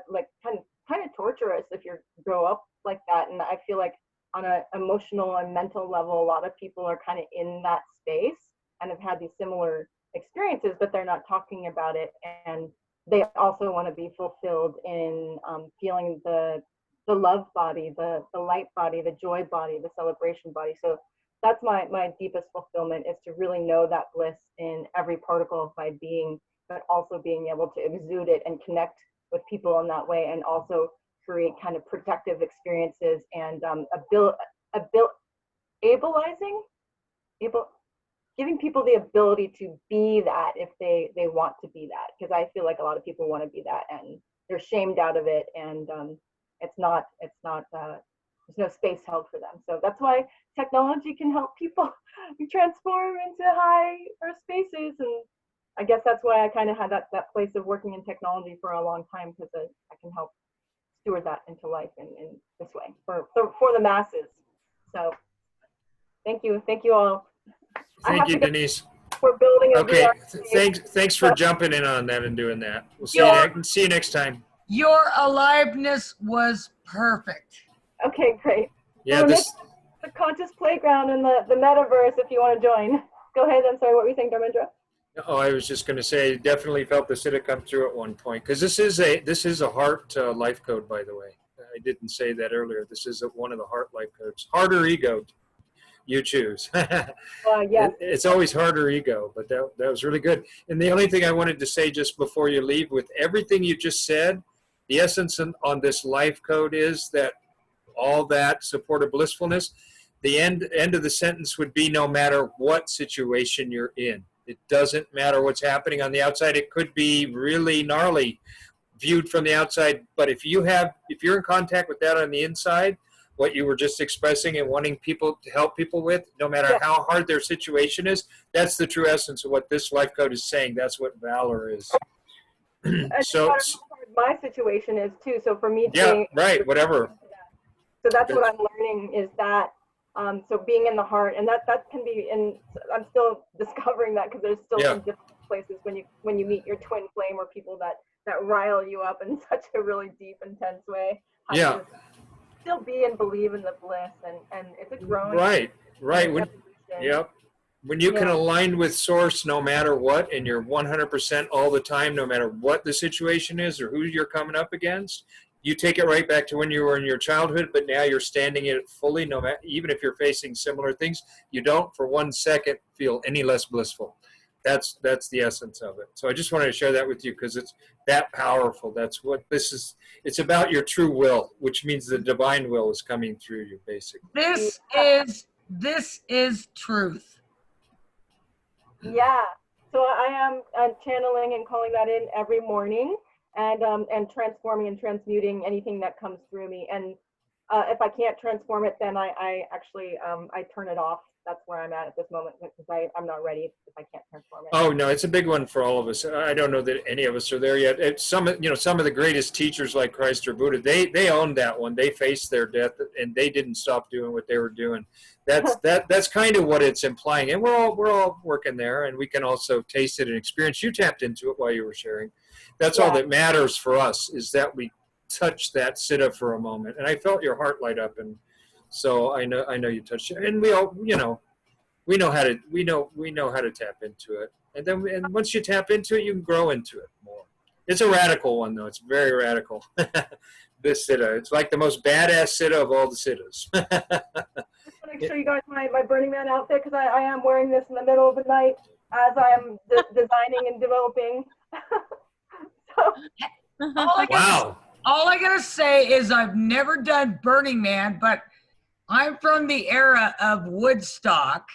like kind of torturous if you grow up like that. And I feel like on an emotional and mental level, a lot of people are kind of in that space and have had these similar experiences, but they're not talking about it. And they also want to be fulfilled in feeling the love body, the light body, the joy body, the celebration body. So that's my deepest fulfillment, is to really know that bliss in every particle of my being, but also being able to exude it and connect with people in that way, and also create kind of protective experiences, and giving people the ability to be that if they want to be that. Because I feel like a lot of people want to be that, and they're shamed out of it, and it's not there's no space held for them. So that's why technology can help people transform into higher spaces. And I guess that's why I kind of had that place of working in technology for a long time, because I can help steward that into life in this way for the masses. So thank you all. Thank you, Denise. We're building a Okay, VR thanks for jumping in on that and doing that. We'll see you next time. Your aliveness was perfect. Okay, great. Yeah, this the conscious playground in the metaverse, if you want to join. Go ahead. I'm sorry, what were you saying, Dharmendra? Oh, I was just going to say, definitely felt the Siddhi come through at one point, because this is a heart life code, by the way. I didn't say that earlier. This is one of the heart life codes. Heart or ego, you choose. Yes. It's always heart or ego, but that was really good. And the only thing I wanted to say just before you leave, with everything you just said, the essence on this life code is that all that supportive blissfulness, the end of the sentence would be, no matter what situation you're in. It doesn't matter what's happening on the outside. It could be really gnarly viewed from the outside, but if you're in contact with that on the inside, what you were just expressing and wanting people to help people with, no matter how hard their situation is. That's the true essence of what this life code is saying. That's what valor is. So my situation is too. So for me, right, whatever. So that's what I'm learning is that. So being in the heart, and that can be, and I'm still discovering that because there's still some different places when you meet your twin flame or people that rile you up in such a really deep, intense way. How to still be and believe in the bliss, and it's a growing. Right. When you can align with source no matter what, and you're 100% all the time, no matter what the situation is or who you're coming up against, you take it right back to when you were in your childhood, but now you're standing in it fully, no matter, even if you're facing similar things, you don't for 1 second feel any less blissful. That's the essence of it. So I just wanted to share that with you because it's that powerful. That's what this is. It's about your true will, which means the divine will is coming through you, basically. This is truth. Yeah. So I am channeling and calling that in every morning, and transforming and transmuting anything that comes through me. And if I can't transform it, then I actually I turn it off. That's where I'm at this moment because I'm not ready if I can't transform it. Oh no, it's a big one for all of us. I don't know that any of us are there yet. Some of the greatest teachers like Christ or Buddha, they owned that one. They faced their death and they didn't stop doing what they were doing. That's kind of what it's implying. And we're all working there, and we can also taste it and experience. You tapped into it while you were sharing. That's all that matters for us is that we touch that siddha for a moment. And I felt your heart light up, and so I know you touched it. And we all, we know how to tap into it. And once you tap into it, you can grow into it more. It's a radical one though. It's very radical. This siddha. It's like the most badass siddha of all the siddhas. Just want to show you guys my Burning Man outfit because I am wearing this in the middle of the night as I am designing and developing. All I gotta say is I've never done Burning Man, but I'm from the era of Woodstock.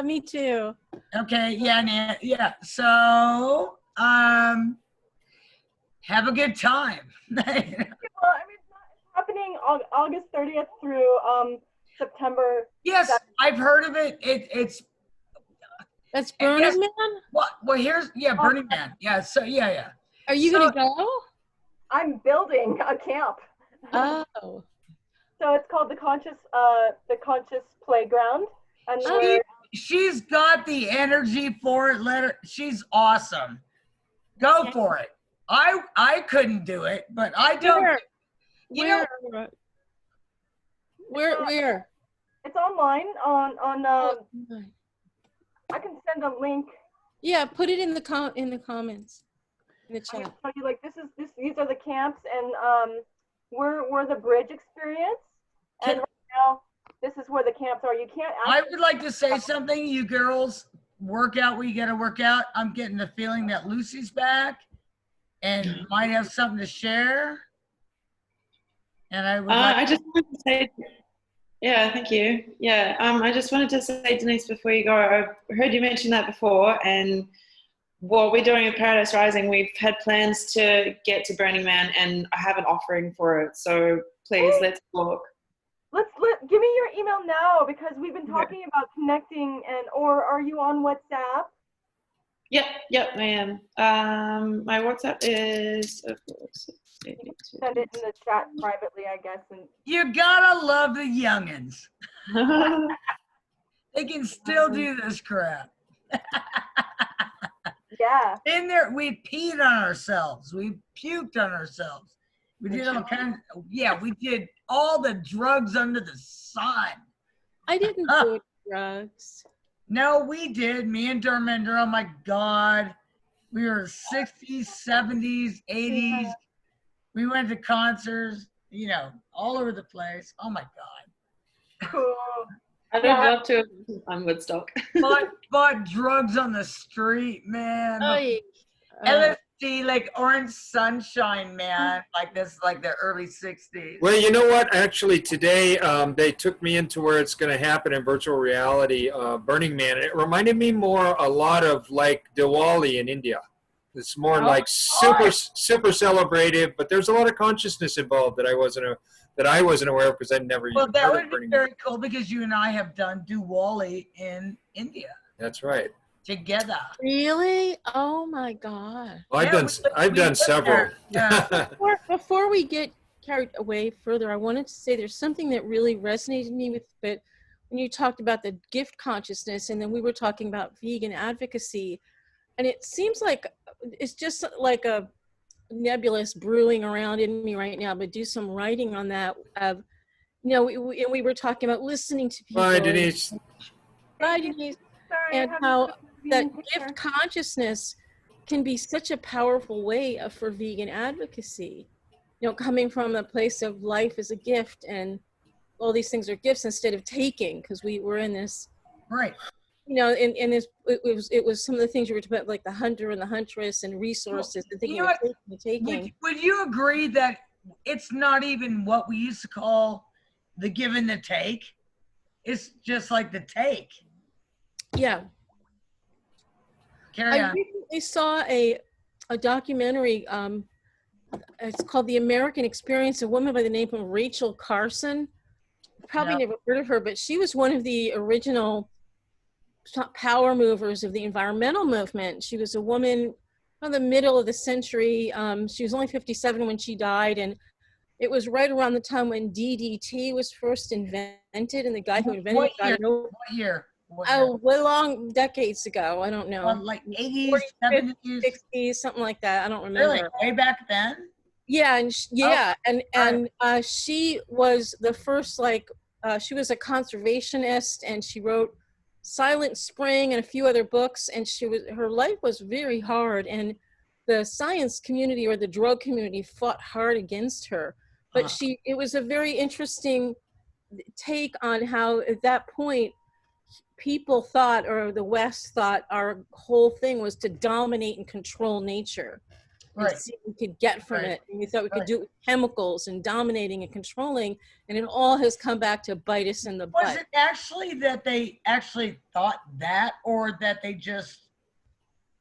Me too. Okay, yeah. So, have a good time. Well, I mean, it's happening on August 30th through September. Yes, I've heard of it. It's. That's Burning Man? Well, here's Burning Man. Yeah. So yeah. Are you gonna go? I'm building a camp. Oh. So it's called the Conscious Playground, and she's got the energy for it. She's awesome. Go for it. I couldn't do it, but I don't. Where? It's online on. I can send a link. Yeah, put it in the comments in the chat. I can tell you, like these are the camps, and we're the bridge experience, and right now this is where the camps are. You can't. I would like to say something. You girls work out where you got to work out. I'm getting the feeling that Lucy's back and might have something to share. And I would. I just wanted to say. Yeah, thank you. Yeah, I just wanted to say, Denise, before you go, I heard you mention that before, and what we're doing at Paradise Rising, we've had plans to get to Burning Man, and I have an offering for it. So please, let's talk. Give me your email now because we've been talking about connecting, or are you on WhatsApp? Yep, I am. My WhatsApp is. Send it in the chat privately, I guess. And you gotta love the youngins. They can still do this crap. Yeah. In there, we peed on ourselves. We puked on ourselves. We did all kinds. We did all the drugs under the sun. I didn't do drugs. No, we did. Me and Derminder. Oh my God, we were 60s, 70s, 80s. Yeah. We went to concerts, all over the place. Oh my God. Cool. I'd love to on Woodstock. bought drugs on the street, man. LSD, like orange sunshine, man. Like this, like the early 60s. Well, you know what? Actually, today they took me into where it's going to happen in virtual reality, Burning Man. It reminded me a lot of like Diwali in India. It's more like super celebrative, but there's a lot of consciousness involved that I wasn't that I wasn't aware of because I'd never Well, even that heard would of be Burning Man. very cool because you and I have done Diwali in India That's right. together. Really? Oh my God. Well, Yeah, I've we done lived several. there. Yeah. Before we get carried away further, I wanted to say there's something that really resonated me with, but when you talked about the gift consciousness, and then we were talking about vegan advocacy, and it seems like it's just like a nebulous brewing around in me right now, but do some writing on that. Of, and we were talking about listening to people. Bye, Denise. Bye, Denise. Sorry, And how that gift consciousness can be such a powerful way for vegan advocacy. Coming from a place of life as a gift, and all these things are gifts instead of taking, because we were in this, Right. in this, it was some of the things you were talking about, like the hunter and the huntress and resources, and thinking You know of what? taking. Would you agree that it's not even what we used to call the give and the take? It's just like the take. Yeah. Carry I on. recently saw a documentary. It's called The American Experience. A woman by the name of Rachel Carson. Probably Yeah. never heard of her, but she was one of the original power movers of the environmental movement. She was a woman from the middle of the century. She was only 57 when she died, and it was right around the time when DDT was first invented, and the guy who invented What it got year? What year? oh, well, long decades ago. I don't know. Like 80s, 70s? 60s, something like that. I don't remember. Really? Way back then? Yeah, and right. she was the first, she was a conservationist, and she wrote Silent Spring and a few other books, and her life was very hard, and the science community or the drug community fought hard against her. But it was a very interesting take on how at that point people thought, or the West thought, our whole thing was to dominate and control nature. And Right. see what we could get from it. And we thought we could Right. do it with chemicals and dominating and controlling. And it all has come back to bite us in the butt. Was it actually that they actually thought that, or that they just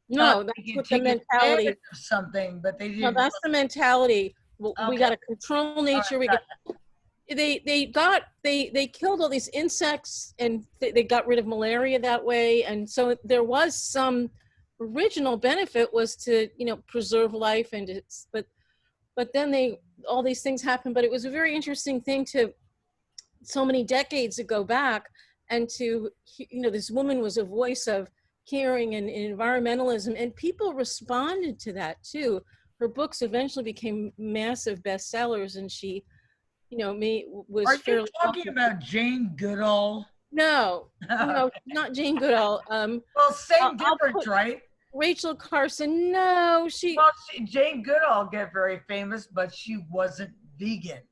No, thought that's they could what the take mentality. advantage of something, but they No, didn't? that's the mentality. Well, we Okay. got to control nature. All right, They killed all these insects, and they got rid of malaria that way. And so there was some original benefit, was to preserve life, and but then all these things happened. But it was a very interesting thing to so many decades ago back, and to this woman was a voice of caring and environmentalism, and people responded to that too. Her books eventually became massive bestsellers, and she was Are you fairly talking about Jane Goodall? no, not Jane Goodall. Well, same I'll difference, put right? Rachel Carson. No, Well, Jane Goodall got very famous, but she wasn't vegan.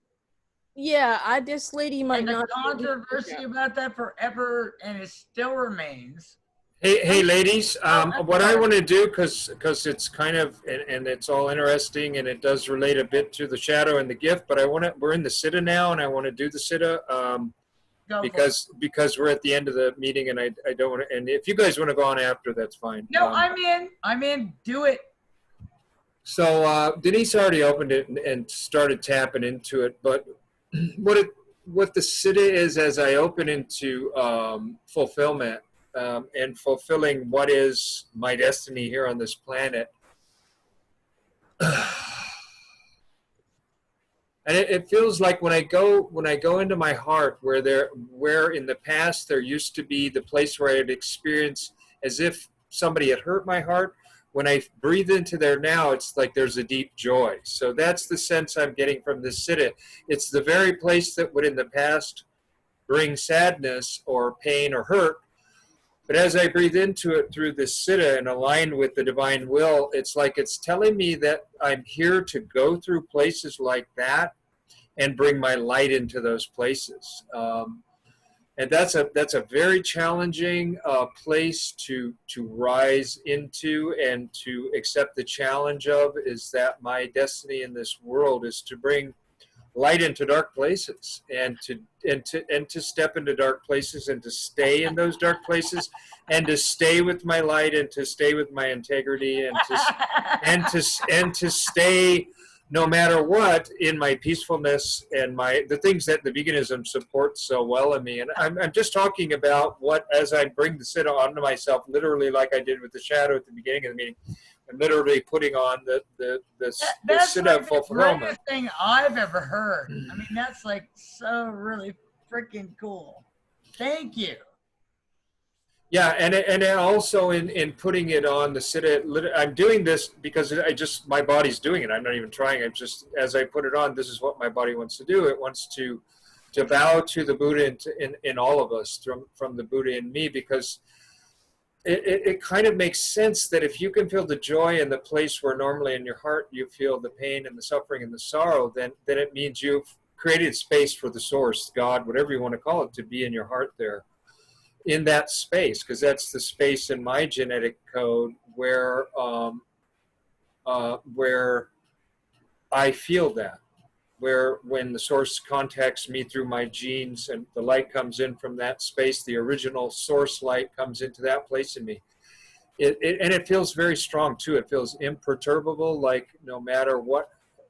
yeah, this lady might And the not be controversy about that forever, and it still remains. Hey, ladies. that's What I fine. want to do, because it's kind of, and it's all interesting, and it does relate a bit to the shadow and the gift. But we're in the Siddha now, and I want to do the Siddha Go for it. because we're at the end of the meeting, and I don't want to. And if you guys want to go on after, that's fine. No, I'm in. I'm in. Do it. So Denise already opened it and started tapping into it, but what the Siddha is, as I open into fulfillment and fulfilling what is my destiny here on this planet, and it feels like when I go into my heart, where in the past there used to be the place where I'd experience as if somebody had hurt my heart. When I breathe into there now, it's like there's a deep joy. So that's the sense I'm getting from this Siddha. It's the very place that would in the past bring sadness or pain or hurt. But as I breathe into it through this Siddha and align with the divine will, it's like it's telling me that I'm here to go through places like that and bring my light into those places. And that's a very challenging place to rise into and to accept the challenge of, is that my destiny in this world is to bring light into dark places, and to step into dark places, and to stay in those dark places, and to stay with my light, and to stay with my integrity, and to stay no matter what, in my peacefulness and the things that the veganism supports so well in me. And I'm just talking about what, as I bring the Siddha onto myself, literally like I did with the shadow at the beginning of the meeting, I'm literally putting on the That's Siddha like of the Fulfillment. greatest thing I've ever heard. I mean, that's like so really freaking cool. Thank you. Yeah, and also in putting it on the Siddha, I'm doing this because my body's doing it. I'm not even trying. I'm just, as I put it on, this is what my body wants to do. It wants to bow to the Buddha in all of us, from the Buddha in me, because it kind of makes sense that if you can feel the joy in the place where normally in your heart you feel the pain and the suffering and the sorrow, then it means you've created space for the source, God, whatever you want to call it, to be in your heart there, in that space, because that's the space in my genetic code where I feel that, where when the source contacts me through my genes and the light comes in from that space, the original source light comes into that place in me. And it feels very strong too. It feels imperturbable, like no matter what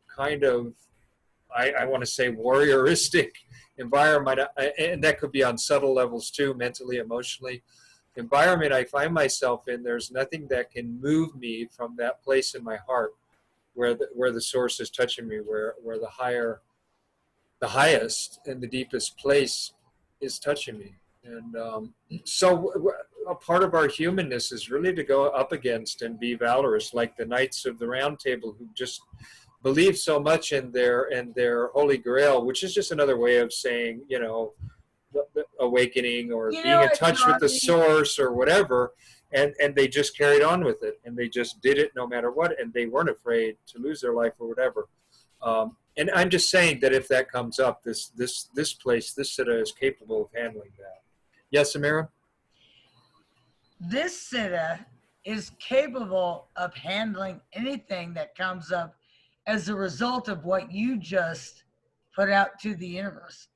kind of, I want to say, warrioristic environment, and that could be on subtle levels too, mentally, emotionally, environment I find myself in, there's nothing that can move me from that place in my heart where the source is touching me, where the highest and the deepest place is touching me. And so a part of our humanness is really to go up against and be valorous, like the Knights of the Round Table, who just believe so much in their Holy Grail, which is just another way of saying, the awakening or being in touch with the source or whatever. And they just carried on with it, and they just did it no matter what, and they weren't afraid to lose their life or whatever. And I'm just saying that if that comes up, this place, this Siddha is capable of handling that. Yes, Amira? This Siddha is capable of handling anything that comes up as a result of what you just put out to the universe.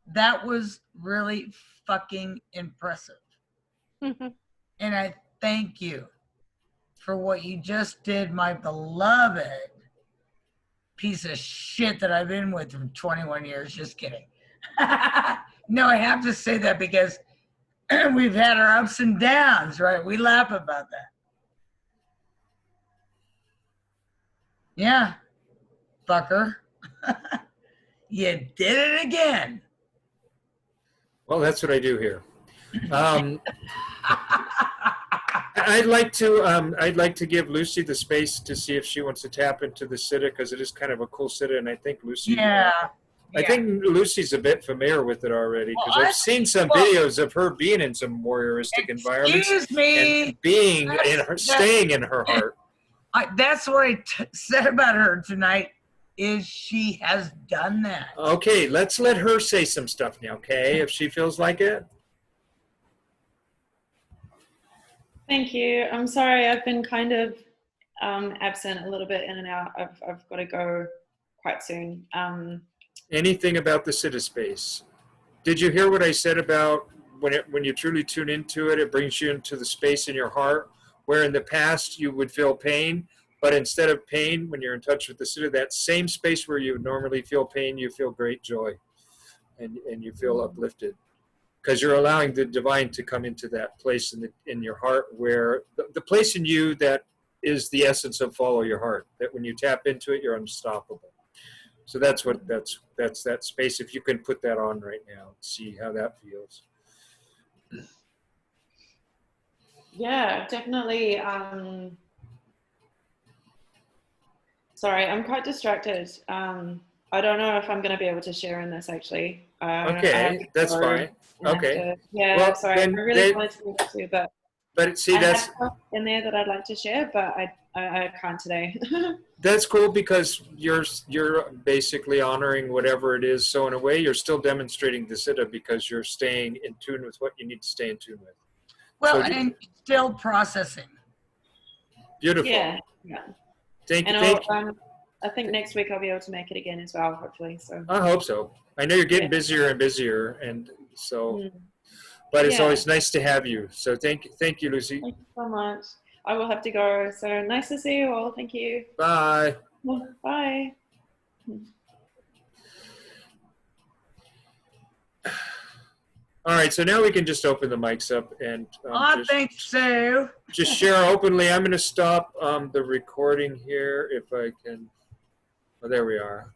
That was really fucking impressive. And I thank you for what you just did, my beloved piece of shit that I've been with for 21 years. Just kidding. No, I have to say that because we've had our ups and downs, right? We laugh about that. Yeah, fucker. You did it again. Well, that's what I do here. I'd like to give Lucy the space to see if she wants to tap into the Siddha, because it is kind of a cool Siddha, and I think Lucy. Yeah. I think Lucy's a bit familiar with it already, because Well, I've seen some videos of her being in some warrioristic environments. Excuse me. And being in her, staying in her heart. That's what I said about her tonight. Is she has done that. Okay, let's let her say some stuff now, okay, if she feels like it. Thank you. I'm sorry, I've been kind of absent a little bit, in and out. I've got to go quite soon. Anything about the Siddha space? Did you hear what I said about when you truly tune into it, it brings you into the space in your heart where in the past you would feel pain, but instead of pain, when you're in touch with the Siddha, that same space where you would normally feel pain, you feel great joy, and you feel uplifted, because you're allowing the divine to come into that place in your heart, where the place in you that is the essence of follow your heart, that when you tap into it, you're unstoppable. So that's that space. If you can put that on right now, see how that feels. Yeah, definitely. Sorry, I'm quite distracted. I don't know if I'm going to be able to share in this, actually. Okay, that's fine. Okay. Yeah, well, sorry. I really wanted to do that, but see, that's stuff in there that I'd like to share, but I can't today. That's cool, because you're basically honoring whatever it is. So in a way, you're still demonstrating the Siddha, because you're staying in tune with what you need to stay in tune with. Well, so and still processing. Beautiful. Yeah. Thank you. I think next week I'll be able to make it again as well, hopefully. So I hope so. I know you're getting busier and busier, and so. But it's always nice to have you. So thank you, Lucy. Thank you so much. I will have to go. So nice to see you all. Thank you. Bye. Bye. All right, so now we can just open the mics up and I think so. just share openly. I'm going to stop the recording here if I can. Oh, there we are.